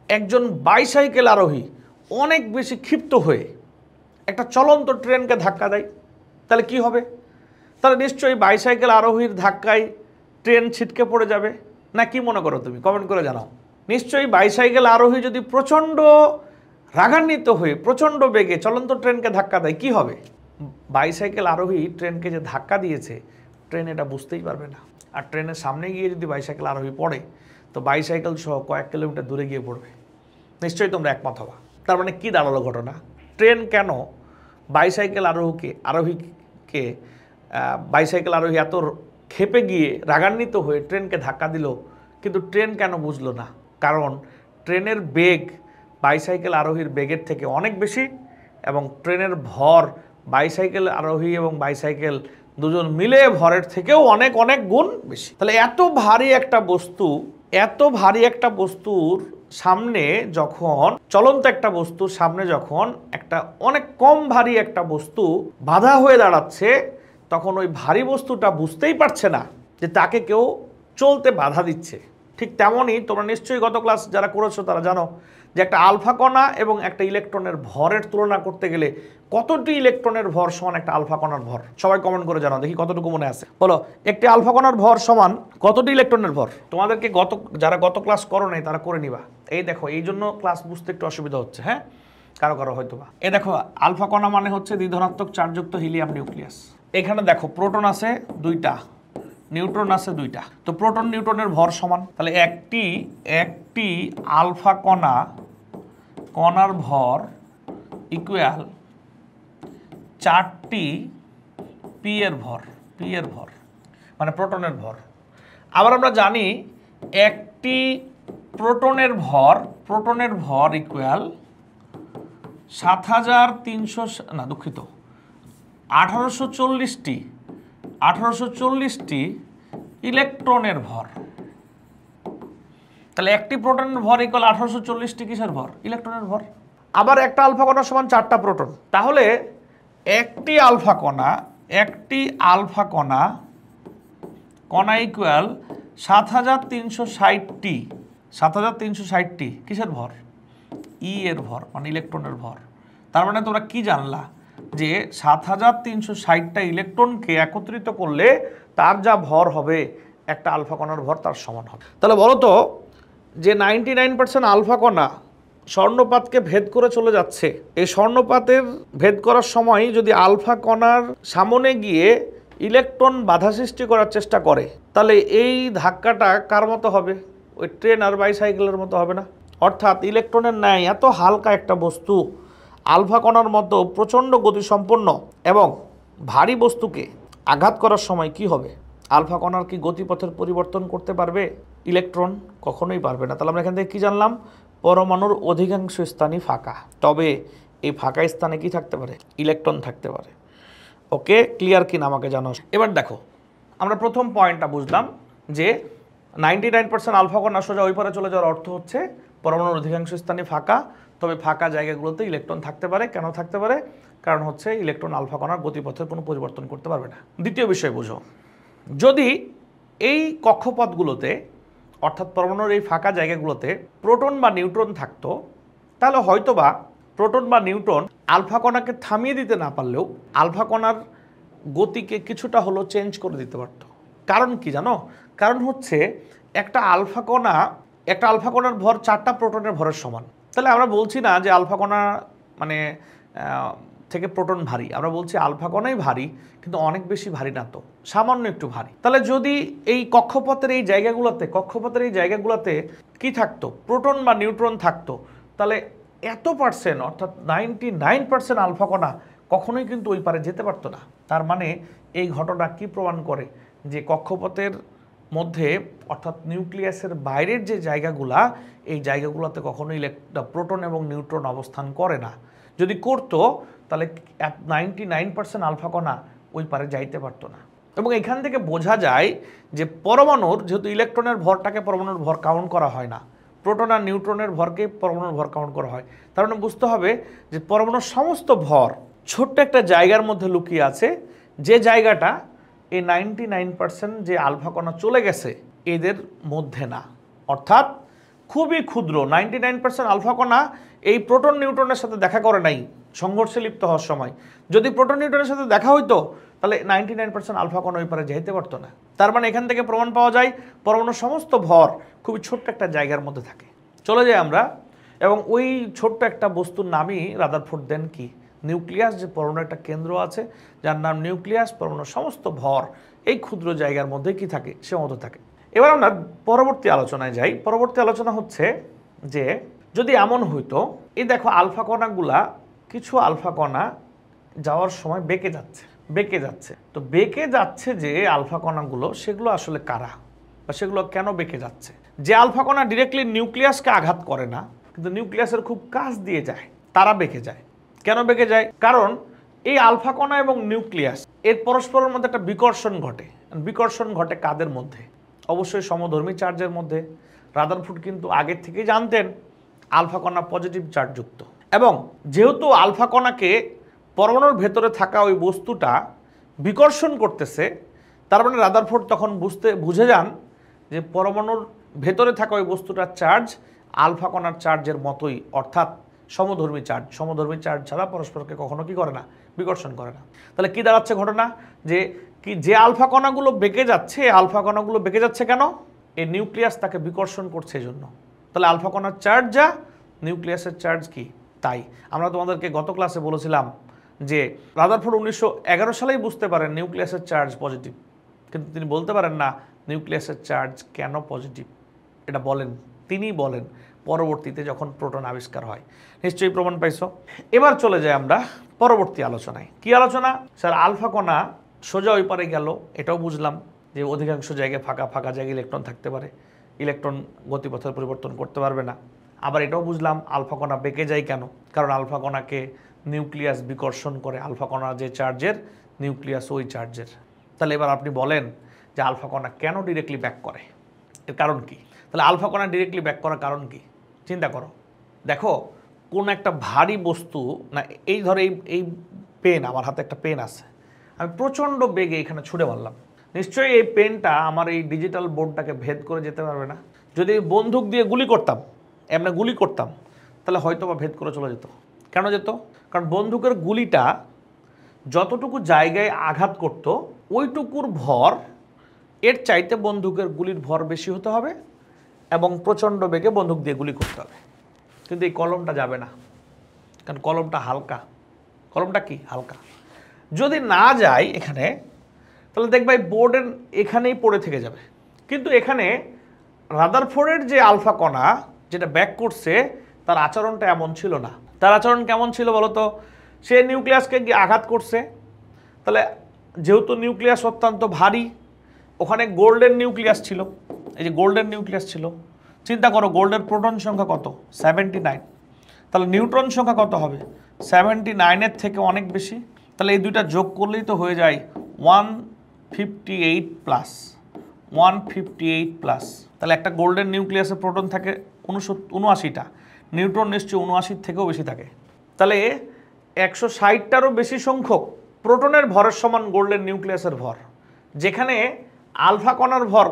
একজন বাইসাইকেল আরোহী অনেক বেশি ক্ষিপ্ত হয়ে একটা চলন্ত ট্রেনকে ধাক্কা দেয়, তাহলে কি হবে? তাহলে নিশ্চয়ই বাইসাইকেল আরোহীর ধাক্কায় ট্রেন ছিটকে পড়ে যাবে, না কি মনে করো তুমি? কমেন্ট করে জানাও। নিশ্চয়ই বাইসাইকেল আরোহী যদি প্রচণ্ড রাগান্বিত হয়ে প্রচণ্ড বেগে চলন্ত ট্রেনকে ধাক্কা দেয়, কি হবে? বাইসাইকেল আরোহী ট্রেনকে যে ধাক্কা দিয়েছে, ট্রেন এটা বুঝতেই পারবে না। আর ট্রেনের সামনে গিয়ে যদি বাইসাইকেল আরোহী পড়ে, তো বাইসাইকেল সহ কয়েক কিলোমিটার দূরে গিয়ে পড়বে। নিশ্চয়ই তোমরা একমত হবা। তার মানে কি দাঁড়ালো ঘটনা? ট্রেন কেন বাইসাইকেল আরোহীকে বাইসাইকেল আরোহী এত ক্ষেপে গিয়ে রাগান্বিত হয়ে ট্রেনকে ধাক্কা দিল, কিন্তু ট্রেন কেন বুঝলো না? কারণ ট্রেনের বেগ বাইসাইকেল আরোহীর বেগের থেকে অনেক বেশি এবং ট্রেনের ভর বাইসাইকেল আরোহী এবং বাইসাইকেল দুজন মিলে ভরের থেকেও অনেক অনেক গুণ বেশি। তাহলে এত ভারী একটা বস্তুর সামনে যখন চলন্ত একটা বস্তুর সামনে যখন একটা অনেক কম ভারী একটা বস্তু বাধা হয়ে দাঁড়াচ্ছে, তখন ওই ভারী বস্তুটা বুঝতেই পারছে না যে তাকে কেউ চলতে বাধা দিচ্ছে। ঠিক তেমনই তোমরা নিশ্চয়ই গত ক্লাস যারা করেছো তারা জানো যে একটা আলফা কণা এবং একটা ইলেকট্রনের ভরের তুলনা করতে গেলে কতটি ইলেকট্রনের ভর সমান একটা আলফা কণার ভর? সবাই কমেন্ট করে জানাও দেখি কতটুকু মনে আছে। বলো, একটি আলফা কণার ভর সমান কতটি ইলেকট্রনের ভর? তোমাদেরকে যারা গত ক্লাস করো নাই তারা করে নিবা। এই দেখো, এই জন্য ক্লাস বুঝতে একটু অসুবিধা হচ্ছে, হ্যাঁ, কারো হয়তো বা। এই দেখো, আলফা কণা মানে হচ্ছে দ্বিধনাত্মক চার্জযুক্ত হিলিয়াম নিউক্লিয়াস। এখানে দেখো প্রোটন আছে 2টা, নিউট্রন আছে 2টা। তো প্রোটন নিউট্রনের ভর সমান, তাহলে একটি আলফা কণার ভর ইকুয়াল 4টি পি এর ভর মানে প্রোটনের ভর। আবার আমরা জানি একটি প্রোটনের ভর ইকুয়াল 1840টি ইলেকট্রনের ভর। তাহলে একটি প্রোটনের ভর ইকুয়াল 1840টি কিসের ভর? ইলেকট্রনের ভর। আবার একটা আলফা কণা সমান 4টা প্রোটন। তাহলে একটি আলফা কণা ইকুয়াল 7360টি কিসের ভর? ই এর ভর মানে ইলেকট্রনের ভর। তার মানে তোমরা কি জানলা যে 7360টা ইলেকট্রনকে একত্রিত করলে তার যা ভর হবে একটা আলফা কণার ভর তার সমান হবে। তাহলে বলো তো, যে 99% আলফা কণা স্বর্ণপাতকে ভেদ করে চলে যাচ্ছে, এই স্বর্ণপাতের ভেদ করার সময় যদি আলফা কণার সামনে গিয়ে ইলেকট্রন বাধা সৃষ্টি করার চেষ্টা করে, তাহলে এই ধাক্কাটা কার মতো হবে? ওই ট্রেন আর বাইসাইকেলের মতো হবে না? অর্থাৎ ইলেকট্রনের ন্যায় এত হালকা একটা বস্তু আলফা কণার মতো প্রচণ্ড গতিসম্পন্ন এবং ভারী বস্তুকে আঘাত করার সময় কি হবে? আলফা কণার কি গতিপথের পরিবর্তন করতে পারবে? ইলেকট্রন কখনোই পারবে না। তাহলে আমরা এখান থেকে কি জানলাম? পরমাণুর অধিকাংশ স্থানই ফাঁকা, তবে এই ফাঁকা স্থানে কি থাকতে পারে? ইলেকট্রন থাকতে পারে। ওকে, ক্লিয়ার কিনা আমাকে জানাও। এবার দেখো, আমরা প্রথম পয়েন্টটা বুঝলাম যে 99% আলফা কণা সোজা ওই পারে চলে যাওয়ার অর্থ হচ্ছে পরমাণুর অধিকাংশ স্থানই ফাঁকা, তবে ফাঁকা জায়গাগুলোতে ইলেকট্রন থাকতে পারে। কেন থাকতে পারে? কারণ হচ্ছে ইলেকট্রন আলফা কণার গতিপথের কোনো পরিবর্তন করতে পারবে না। দ্বিতীয় বিষয় বুঝো, যদি এই কক্ষপথগুলোতে অর্থাৎ পরমাণুর এই ফাঁকা জায়গাগুলোতে প্রোটন বা নিউট্রন থাকতো, তাহলে হয়তোবা প্রোটন বা নিউট্রন আলফা কণাকে থামিয়ে দিতে না পারলেও আলফা কণার গতিকে কিছুটা হলেও চেঞ্জ করে দিতে পারত। কারণ কি জানো? কারণ হচ্ছে একটা আলফা কণার ভর 4টা প্রোটনের ভরের সমান। তাহলে আমরা বলছি না যে আলফা কণা মানে থেকে প্রোটন ভারী, আমরা বলছি আলফা কণাই ভারী, কিন্তু অনেক বেশি ভারী না, তো সামান্য একটু ভারী। তাহলে যদি এই কক্ষপথের এই জায়গাগুলোতে কি থাকতো? প্রোটন বা নিউট্রন থাকতো, তাহলে এত পার্সেন্ট অর্থাৎ 99% আলফা কণা কখনোই কিন্তু ওই পারে যেতে পারতো না। তার মানে এই ঘটনা কি প্রমাণ করে? যে কক্ষপথের মধ্যে অর্থাৎ নিউক্লিয়াসের বাইরের যে জায়গাগুলা, এই জায়গাগুলোতে কখনোই প্রোটন এবং নিউট্রন অবস্থান করে না। যদি করতো তাহলে 99% আলফা কণা ওই পারে যাইতে পারতো না। এবং এখান থেকে বোঝা যায় যে পরমাণুর যেহেতু ইলেকট্রনের ভরটাকে পরমাণুর ভর কাউন্ট করা হয় না, প্রোটন আর নিউট্রনের ভরকে পরমাণুর ভর কাউন্ট করা হয়, তার মানে বুঝতে হবে যে পরমাণুর সমস্ত ভর ছোট্ট একটা জায়গার মধ্যে লুকিয়ে আছে, যে জায়গাটা এই 99% যে আলফা কণা চলে গেছে এদের মধ্যে না। অর্থাৎ খুবই ক্ষুদ্র 99% আলফা কণা এই প্রোটন নিউট্রনের সাথে দেখা করে নাই সংঘর্ষে লিপ্ত হওয়ার সময়। যদি প্রোটন নিউট্রনের সাথে দেখা হইতো তাহলে 99% আলফা কণা ওই পারে যেতে পারতো না। তার মানে এখান থেকে প্রমাণ পাওয়া যায় পরমাণুর সমস্ত ভর খুবই ছোট্ট একটা জায়গার মধ্যে থাকে। চলে যাই আমরা, এবং ওই ছোট্ট একটা বস্তুর নামই রাদারফোর্ড দেন কি নিউক্লিয়াস, যে পরমাণুর একটা কেন্দ্র আছে যার নাম নিউক্লিয়াস। পরমাণুর সমস্ত ভর এই ক্ষুদ্র জায়গার মধ্যে কি থাকে, সে মতো থাকে। এবার আমরা পরবর্তী আলোচনায় যাই। পরবর্তী আলোচনা হচ্ছে যে যদি এমন হইতো, এই দেখো আলফা কণাগুলা, কিছু আলফা কণা যাওয়ার সময় বেঁকে যাচ্ছে, তো বেঁকে যাচ্ছে যে আলফা কণাগুলো, সেগুলো আসলে কারা বা সেগুলো কেন বেঁকে যাচ্ছে? যে আলফা কণা ডিরেক্টলি নিউক্লিয়াসকে আঘাত করে না কিন্তু নিউক্লিয়াসের খুব কাছ দিয়ে যায়, তারা বেঁকে যায়। কেন বেঁকে যায়? কারণ এই আলফা কণা এবং নিউক্লিয়াস এর পরস্পরের মধ্যে একটা বিকর্ষণ ঘটে। বিকর্ষণ ঘটে কাদের মধ্যে? অবশ্যই সমধর্মী চার্জের মধ্যে। রাদারফোর্ড কিন্তু আগে থেকেই জানতেন আলফা কণা পজিটিভ চার্জযুক্ত, এবং যেহেতু আলফা কণাকে পরমাণুর ভেতরে থাকা ওই বস্তুটা বিকর্ষণ করতেছে, তার মানে রাদারফোর্ড তখন বুঝে যান যে পরমাণুর ভেতরে থাকা ওই বস্তুটার চার্জ আলফা কণার চার্জের মতোই, অর্থাৎ সমধর্মী চার্জ। সমধর্মী চার্জ ছাড়া পরস্পরকে কখনো কি করে না, বিকর্ষণ করে না। তাহলে কি দাঁড়াচ্ছে ঘটনা? যে আলফা কণাগুলো বেঁকে যাচ্ছে, আলফা কণাগুলো বেঁকে যাচ্ছে কেন? এই নিউক্লিয়াস তাকে বিকর্ষণ করছে এই জন্য। তাহলে আলফা কণার চার্জ যা, নিউক্লিয়াসের চার্জ কি তাই। আমরা তোমাদেরকে গত ক্লাসে বলেছিলাম যে রাদারফোর্ড 1911 সালেই বুঝতে পারেন নিউক্লিয়াসের চার্জ পজিটিভ, কিন্তু তিনি বলতে পারেন না নিউক্লিয়াসের চার্জ কেন পজিটিভ। এটা তিনি বলেন পরবর্তীতে যখন প্রোটন আবিষ্কার হয়। নিশ্চয়ই প্রমাণ পাইছো। এবার চলে যাই আমরা পরবর্তী আলোচনায়। কি আলোচনা? স্যার আলফা কণা সোজা ওই পারে গেল, এটাও বুঝলাম যে অধিকাংশ জায়গায় ফাঁকা জায়গায় ইলেকট্রন থাকতে পারে, ইলেকট্রন গতিপথের পরিবর্তন করতে পারবে না। আবার এটাও বুঝলাম আলফা কণা বেঁকে যায় কেন? কারণ আলফা কণাকে নিউক্লিয়াস বিকর্ষণ করে। আলফা কণা যে চার্জের, নিউক্লিয়াস ওই চার্জের। তাহলে এবার আপনি বলেন যে আলফা কণা কেন ডিরেক্টলি ব্যাক করে, এর কারণ কি? তাহলে আলফা কণা ডিরেক্টলি ব্যাক করার কারণ কি? চিন্তা করো। দেখো কোন একটা ভারী বস্তু, না এই ধরো এই পেন, আমার হাতে একটা পেন আছে, আমি প্রচণ্ড বেগে এখানে ছুঁড়ে মারলাম, নিশ্চয়ই এই পেনটা আমার এই ডিজিটাল বোর্ডটাকে ভেদ করে যেতে পারবে না। যদি বন্দুক দিয়ে গুলি করতাম, গুলি করতাম, তাহলে হয়তো বা ভেদ করে চলে যেত। কেন যেত? কারণ বন্দুকের গুলিটা যতটুকু জায়গায় আঘাত করত ওইটুকুর ভর এর চাইতে বন্দুকের গুলির ভর বেশি হতে হবে এবং প্রচণ্ড বেগে বন্দুক দিয়ে গুলি করতে হবে। কিন্তু এই কলমটা যাবে না, কারণ কলমটা হালকা। কলমটা কি? হালকা। যদি না যায় এখানে, তাহলে দেখবা এই বোর্ডের এখানেই পড়ে থেকে যাবে। কিন্তু এখানে রাদারফোর্ডের যে আলফা কণা যেটা ব্যাক করছে, তার আচরণটা এমন ছিল না। তার আচরণ কেমন ছিল বলতো? সে নিউক্লিয়াসকে গিয়ে আঘাত করছে, তাহলে যেহেতু নিউক্লিয়াস অত্যন্ত ভারী, ওখানে গোল্ডেন নিউক্লিয়াস ছিল, এই যে গোল্ডেন নিউক্লিয়াস ছিল। চিন্তা করো গোল্ডের প্রোটন সংখ্যা কত? 79। তাহলে নিউট্রন সংখ্যা কত হবে? 79-এর থেকে অনেক বেশি। তাহলে এই দুইটা যোগ করলেই তো হয়ে যায় 158 প্লাস 158 প্লাস। তাহলে একটা গোল্ডেন নিউক্লিয়াসে প্রোটন থাকে 79টা, নিউট্রন নিশ্চয়ই 79 থেকেও বেশি থাকে। তাহলে 160টারও বেশি সংখ্যক প্রোটনের ভরের সমান গোল্ডেন নিউক্লিয়াসের ভর, যেখানে আলফা কণার ভর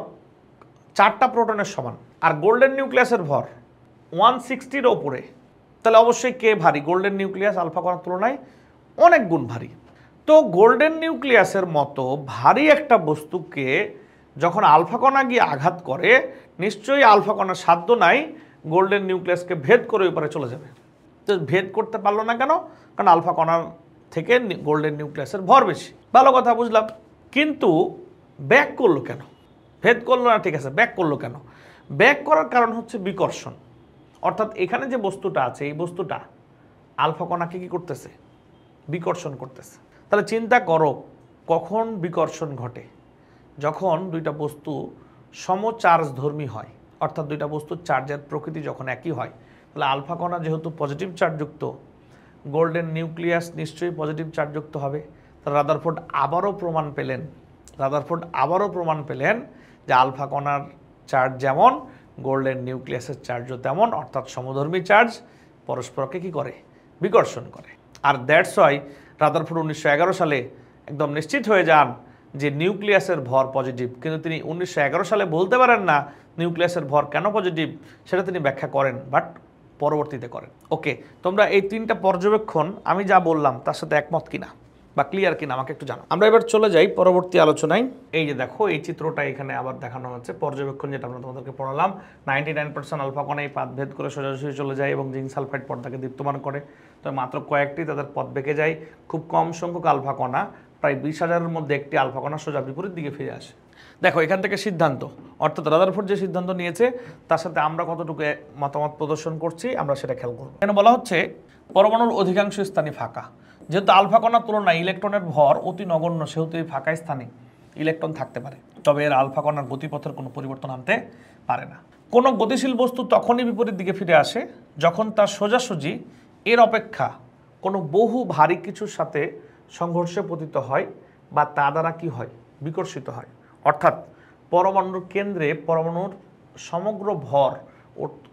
4টা প্রোটনের সমান, আর গোল্ডেন নিউক্লিয়াসের ভর 160-র ওপরে। তাহলে অবশ্যই কে ভারী? গোল্ডেন নিউক্লিয়াস আলফা কণার তুলনায় অনেক গুণ ভারী। তো গোল্ডেন নিউক্লিয়াসের মতো ভারী একটা বস্তুকে যখন আলফা কণা গিয়ে আঘাত করে, নিশ্চয়ই আলফা কণার সাধ্য নাই গোল্ডেন নিউক্লিয়াসকে ভেদ করে ওপরে চলে যাবে। তো ভেদ করতে পারলো না কেন? কারণ আলফা কণার থেকে গোল্ডেন নিউক্লিয়াসের ভর বেশি। ভালো কথা, বুঝলাম। কিন্তু ব্যাক করলো কেন? ভেদ করলো না, ঠিক আছে, ব্যাক করলো কেন? ব্যাক করার কারণ হচ্ছে বিকর্ষণ। অর্থাৎ এখানে যে বস্তুটা আছে, এই বস্তুটা আলফা কণাকে কি করতেছে? বিকর্ষণ করতেছে। তাহলে চিন্তা করো কখন বিকর্ষণ ঘটে? যখন দুইটা বস্তু সমচার্জধর্মী হয়, অর্থাৎ দুইটা বস্তুর চার্জের প্রকৃতি যখন একই হয়। তাহলে আলফা কণা যেহেতু পজিটিভ চার্জযুক্ত, গোল্ডের নিউক্লিয়াস নিশ্চয়ই পজিটিভ চার্জযুক্ত হবে। রাদারফোর্ড আবারও প্রমাণ পেলেন যে আলফা কণার চার্জ যেমন গোল্ডের নিউক্লিয়াসের চার্জও তেমন, অর্থাৎ সমধর্মী চার্জ পরস্পরকে কি করে, বিকর্ষণ করে। আর দ্যাটস ওয়াই রাদারফোর্ড 1911 সালে একদম নিশ্চিত হয়ে যান যে নিউক্লিয়াসের ভর পজিটিভ, কিন্তু তিনি 1911 সালে বলতে পারেন না নিউক্লিয়াসের ভর কেন পজিটিভ, সেটা তিনি ব্যাখ্যা করেন, বাট পরবর্তীতে করেন। ওকে, তোমরা এই 3টা পর্যবেক্ষণ আমি যা বললাম তার সাথে একমত কিনা বা ক্লিয়ার কিনা আমাকে একটু জানো। আমরা এবার চলে যাই পরবর্তী আলোচনায়। এই যে দেখো এই চিত্রটা এখানে আবার দেখানো হচ্ছে, পর্যবেক্ষণ যেটা আমরা তোমাদেরকে পড়ালাম। 99% আলফা কণা এই পাত ভেদ করে সোজাসুজি চলে যায় এবং জিঙ্ক সালফাইড পর্দাকে দীপ্তমান করে। তো মাত্র কয়েকটি তাদের পথ বেঁকে যায়। খুব কম সংখ্যক আলফা কণা, প্রায় 20,000-এর মধ্যে একটি আলফা কণা সোজা বিপরীত দিকে ফিরে আসে। দেখো এখান থেকে সিদ্ধান্ত, অর্থাৎ রাদারফোর্ড যে সিদ্ধান্ত নিয়েছে তার সাথে আমরা কতটুকু মতামত প্রদর্শন করছি আমরা সেটা খেয়াল করব। এখানে বলা হচ্ছে পরমাণুর অধিকাংশ স্থানই ফাঁকা। যেহেতু আলফা কণার তুলনায় ইলেকট্রনের ভর অতি নগণ্য, সেহেতু এই ফাঁকা স্থানে ইলেকট্রন থাকতে পারে, তবে এর আলফা কণার গতিপথের কোনো পরিবর্তন আনতে পারে না। কোনো গতিশীল বস্তু তখনই বিপরীত দিকে ফিরে আসে যখন তার সোজাসুজি এর অপেক্ষা কোনো বহু ভারী কিছুর সাথে সংঘর্ষে পতিত হয় বা তা দ্বারা কি হয়, বিকর্ষিত হয়। অর্থাৎ পরমাণুর কেন্দ্রে পরমাণুর সমগ্র ভর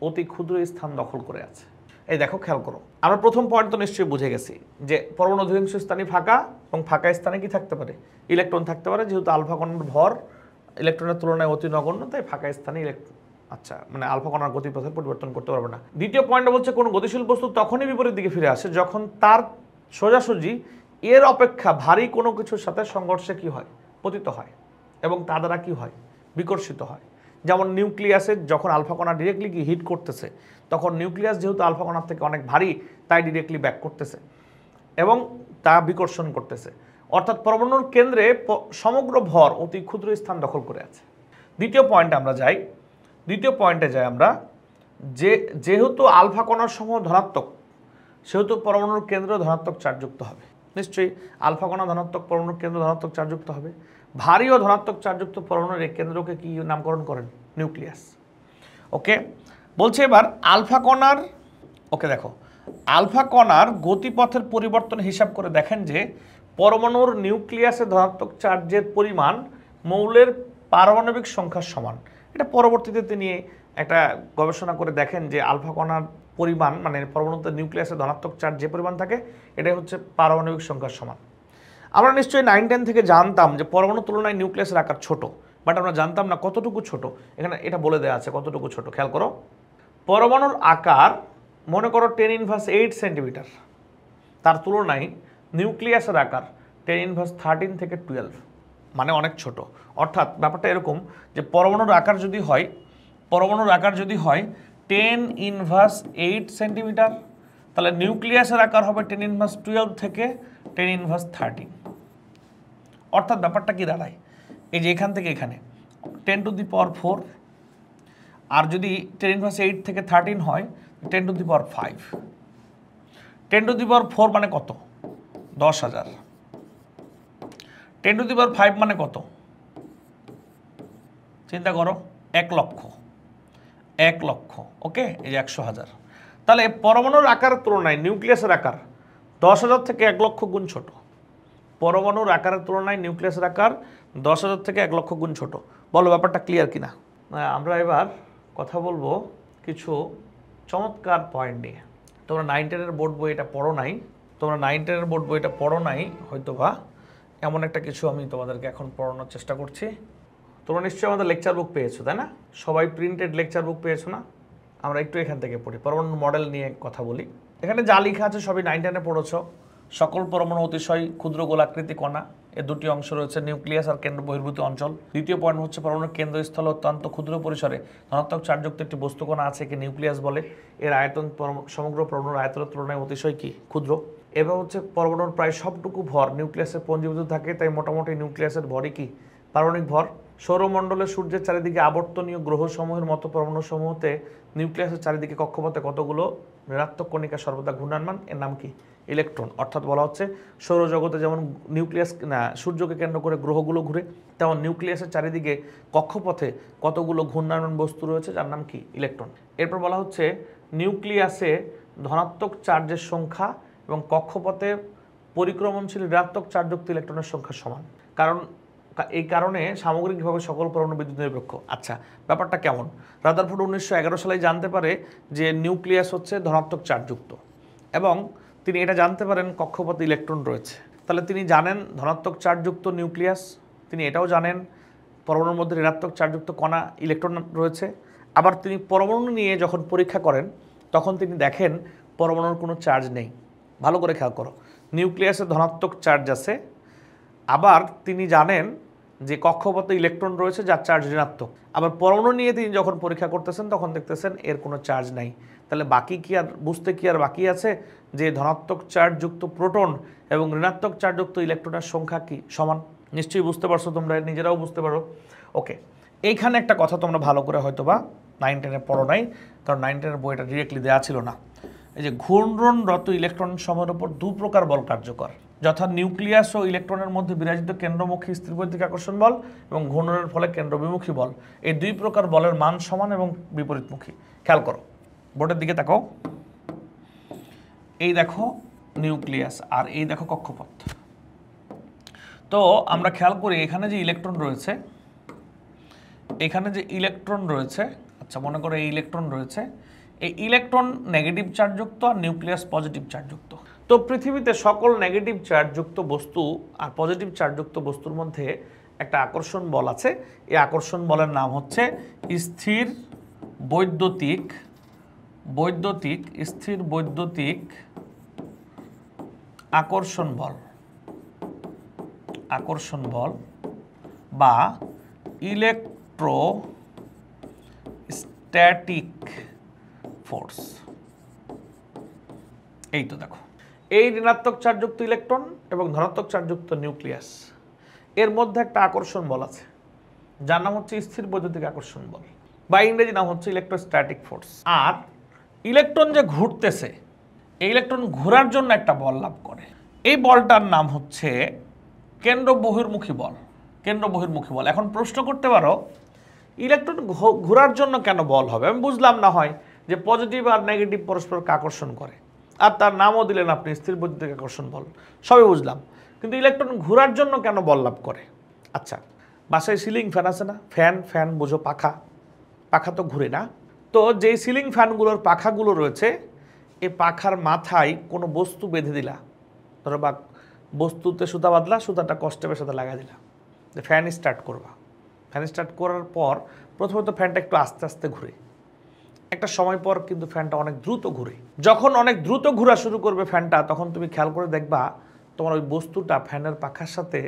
অতি ক্ষুদ্র স্থান দখল করে আছে। এই দেখো খেয়াল করো, আমরা প্রথম পয়েন্ট তো নিশ্চয়ই বুঝে গেছি যে পরমাণু অধিকাংশ স্থানই ফাঁকা এবং ফাঁকা স্থানে কি থাকতে পারে, ইলেকট্রন থাকতে পারে। যেহেতু আলফা কণার ভর ইলেকট্রনের তুলনায় অতি নগণ্য, তাই ফাঁকা স্থানে ইলেকট্রন মানে আলফা কণার গতিপথের পরিবর্তন করতে পারবে না। দ্বিতীয় পয়েন্টটা বলছে কোনো গতিশীল বস্তু তখনই বিপরীত দিকে ফিরে আসে যখন তার সোজাসুজি এর অপেক্ষা ভারী কোনো কিছুর সাথে সংঘর্ষে কি হয়, পতিত হয় এবং তা দ্বারা কি হয়, বিকর্ষিত হয়। যেমন নিউক্লিয়াসের যখন আলফা কণা ডিরেক্টলি কি হিট করতেছে, তখন নিউক্লিয়াস যেহেতু আলফা কণার থেকে অনেক ভারী তাই ডিরেক্টলি ব্যাক করতেছে এবং তা বিকর্ষণ করতেছে। অর্থাৎ পরমাণুর কেন্দ্রে সমগ্র ভর অতি ক্ষুদ্র স্থান দখল করে আছে। দ্বিতীয় পয়েন্টে আমরা যেহেতু আলফা কণার সমূহ ধনাত্মক, সেহেতু পরমাণুর কেন্দ্র ধনাত্মক চার্জযুক্ত হবে। নিশ্চয়ই আলফা কণা ধনাত্মক, পরমাণুর কেন্দ্র ধনাত্মক চার্জযুক্ত হবে। ভারী ও ধনাত্মক চার্জযুক্ত পরমাণুর এই কেন্দ্রকে কি নামকরণ করেন, নিউক্লিয়াস। ওকে, বলছে এবার আলফা কণার, ওকে দেখো আলফা কণার গতিপথের পরিবর্তন হিসাব করে দেখেন যে পরমাণুর নিউক্লিয়াসে ধনাত্মক চার্জের পরিমাণ মৌলের পারমাণবিক সংখ্যার সমান। এটা পরবর্তীতে তিনি একটা গবেষণা করে দেখেন যে আলফা কণার পরিমাণ মানে পরমাণুতে নিউক্লিয়াসে ধনাত্মক চার্জ যে পরিমাণ থাকে এটাই হচ্ছে পারমাণবিক সংখ্যার সমান। আমরা নিশ্চয়ই 9-10 থেকে জানতাম যে পরমাণুর তুলনায় নিউক্লিয়াসের আকার ছোট, বাট আমরা জানতাম না কতটুকু ছোট। এখানে এটা বলে দেওয়া আছে কতটুকু ছোট, খেয়াল করো। পরমাণুর আকার মনে করো 10⁻8 সেন্টিমিটার, তার তুলনায় নিউক্লিয়াসের আকার 10⁻13 থেকে 12, মানে অনেক ছোট। অর্থাৎ ব্যাপারটা এরকম যে পরমাণুর আকার যদি হয় 10⁻8 সেন্টিমিটার, তাহলে নিউক্লিয়াসের আকার হবে 10⁻12 থেকে 10⁻13। অর্থাৎ ব্যাপারটা কি দাঁড়ায়, এই যে এখান থেকে এখানে 10⁴, আর যদি 10⁻8 থেকে 13 হয় 10⁵। 10⁴ মানে কত, 10,000। 10⁵ মানে কত, চিন্তা করো, 1 লক্ষ। ওকে, এই যে 100,000। তাহলে পরমাণুর আকারের তুলনায় নিউক্লিয়াসের আকার 10,000 থেকে 1 লক্ষ গুণ ছোট। পরমাণুর আকারের তুলনায় নিউক্লিয়াসের আকার 10,000 থেকে 1 লক্ষ গুণ ছোট। বলো ব্যাপারটা ক্লিয়ার কিনা। আমরা এবার কথা বলবো কিছু চমৎকার পয়েন্ট নিয়ে। তোমরা 9-10-এর বোর্ড বই এটা পড়ো নাই, হয়তো বা এমন একটা কিছু আমি তোমাদেরকে এখন পড়ানোর চেষ্টা করছি। তোমরা নিশ্চয়ই আমাদের লেকচার বুক পেয়েছো, তাই না? সবাই প্রিন্টেড লেকচার বুক পেয়েছো না? আমরা একটু এখান থেকে পড়ি, পরমাণু মডেল নিয়ে কথা বলি। এখানে যা লেখা আছে সবই 9-10-এ পড়েছো। সকল পরমাণু অতিশয় ক্ষুদ্র গোলাকৃতি কণা, এর দুটি অংশ রয়েছে, নিউক্লিয়াস আর কেন্দ্র বহির্ভূত অঞ্চল। দ্বিতীয় পয়েন্ট হচ্ছে পরমাণুর কেন্দ্রস্থলে অত্যন্ত ক্ষুদ্র পরিসরে ধনাত্মক চার্জযুক্ত একটি বস্তু কণা আছে, একে নিউক্লিয়াস বলে। এর আয়তন সমগ্র পরমাণুর আয়তনের তুলনায় অতিশয় কি ক্ষুদ্র। এবার হচ্ছে পরমাণুর প্রায় সবটুকু ভর নিউক্লিয়াসের পঞ্জীভূত থাকে, তাই মোটামুটি নিউক্লিয়াসের ভরই কি পারমাণবিক ভর। সৌরমণ্ডলে সূর্যের চারিদিকে আবর্তনীয় গ্রহসমূহের মতো পরমাণুসমূহতে নিউক্লিয়াসের চারিদিকে কক্ষপথে কতগুলো ঋণাত্মক কণিকা সর্বদা ঘূর্ণায়মান, এর নাম কি ইলেকট্রন। অর্থাৎ বলা হচ্ছে সৌরজগতে যেমন সূর্যকে কেন্দ্র করে গ্রহগুলো ঘুরে, তেমন নিউক্লিয়াসের চারিদিকে কক্ষপথে কতগুলো ঘূর্ণায়মান বস্তু রয়েছে যার নাম কি ইলেকট্রন। এরপর বলা হচ্ছে নিউক্লিয়াসে ধনাত্মক চার্জের সংখ্যা এবং কক্ষপথে পরিক্রমণশীল ঋণাত্মক চার্জযুক্ত ইলেকট্রনের সংখ্যা সমান। এই কারণে সামগ্রিকভাবে সকল পরমাণু বিদ্যুৎ নিরপেক্ষ। আচ্ছা, ব্যাপারটা কেমন? রাদারফোর্ড 1911 সালে জানতে পারে যে নিউক্লিয়াস হচ্ছে ধনাত্মক চার্জযুক্ত, এবং তিনি এটা জানতে পারেন কক্ষপথে ইলেকট্রন রয়েছে। তাহলে তিনি জানেন ধনাত্মক চার্জযুক্ত নিউক্লিয়াস, তিনি এটাও জানেন পরমাণুর মধ্যে ঋণাত্মক চার্জযুক্ত কণা ইলেকট্রন রয়েছে। আবার তিনি পরমাণু নিয়ে যখন পরীক্ষা করেন তখন তিনি দেখেন পরমাণুর কোনো চার্জ নেই। ভালো করে খেয়াল করো, নিউক্লিয়াসে ধনাত্মক চার্জ আছে, আবার তিনি জানেন যে কক্ষপথে ইলেকট্রন রয়েছে যার চার্জ ঋণাত্মক। আবার পরমাণু নিয়ে তিনি যখন পরীক্ষা করতেছেন তখন দেখতেছেন এর কোনো চার্জ নাই। তাহলে বাকি কি আর বুঝতে কি আর বাকি আছে যে ধনাত্মক চার্জযুক্ত প্রোটন এবং ঋণাত্মক চার্জযুক্ত ইলেকট্রনের সংখ্যা কি সমান? নিশ্চয়ই বুঝতে পারছো, তোমরা নিজেরাও বুঝতে পারো। ওকে, এইখানে একটা কথা তোমরা ভালো করে হয়তো বা 9-10-এ পড়ো নাই, কারণ 9-10-এর বইটা ডিরেক্টলি দেওয়া ছিল না। এই যে ঘূর্ণনরত ইলেকট্রন সমূহের উপর দু প্রকার বল কার্যকর, যথা নিউক্লিয়াস ও ইলেকট্রনের মধ্যে বিরাজিত কেন্দ্রমুখী স্থিরবৈদ্যুতিক আকর্ষণ বল এবং ঘূর্ণনের ফলে কেন্দ্রবিমুখী বল। এই দুই প্রকার বলের মান সমান এবং বিপরীতমুখী। খেয়াল করো, বোর্ডের দিকে তাকাও। এই দেখো নিউক্লিয়াস আর এই দেখো কক্ষপথ। তো আমরা খেয়াল করি এখানে যে ইলেকট্রন রয়েছে, আচ্ছা মনে করো এই ইলেকট্রন রয়েছে, এই ইলেকট্রন নেগেটিভ চার্জযুক্ত আর নিউক্লিয়াস পজিটিভ চার্জযুক্ত। তো পৃথিবীতে সকল নেগেটিভ চার্জযুক্ত বস্তু আর পজিটিভ চার্জযুক্ত বস্তুর মধ্যে একটা আকর্ষণ বল আছে। এই আকর্ষণ বলের নাম হচ্ছে স্থির বৈদ্যুতিক আকর্ষণ বল বা ইলেকট্রোস্ট্যাটিক ফোর্স। এই তো দেখো, এই ঋণাত্মক চার্জযুক্ত ইলেকট্রন এবং ধনাত্মক চার্জযুক্ত নিউক্লিয়াস এর মধ্যে একটা আকর্ষণ বল আছে যার নাম হচ্ছে স্থির বৈদ্যুতিক আকর্ষণ বল বা ইংরেজি নাম হচ্ছে ইলেকট্রোস্ট্যাটিক ফোর্স। আর ইলেকট্রন যে ঘুরতেছে, এই ইলেকট্রন ঘোরার জন্য একটা বল লাভ করে, এই বলটার নাম হচ্ছে কেন্দ্র বহির্মুখী বল। এখন প্রশ্ন করতে পারো ইলেকট্রন ঘোরার জন্য কেন বল হবে? আমি বুঝলাম না হয় যে পজিটিভ আর নেগেটিভ পরস্পরকে আকর্ষণ করে, আর তার নামও দিলেন আপনি স্থির বৈদ্যুতিক আকর্ষণ বল, সবই বুঝলাম, কিন্তু ইলেকট্রন ঘোরার জন্য কেন বল লাভ করে? আচ্ছা, বাসায় সিলিং ফ্যান আছে না, ফ্যান বোঝো, পাখা তো ঘুরে না? তো যেই সিলিং ফ্যানগুলোর পাখাগুলো রয়েছে, এই পাখার মাথায় কোনো বস্তু বেঁধে দিলা, ধরো বা বস্তুতে সুতা বাঁধলা, সুতাটা কষ্টেপের সাথে লাগা দিলা, যে ফ্যান স্টার্ট করবা। ফ্যান স্টার্ট করার পর প্রথমত ফ্যানটা একটু আস্তে আস্তে ঘুরে, একটা সময় পর কিন্তু ফ্যানটা অনেক দ্রুত ঘুরে। যখন অনেক দ্রুত ঘোরা শুরু করবে ফ্যানটা, তখন তুমি খেয়াল করে দেখবা তোমার ওই বস্তুটা ফ্যানের পাখার সাথে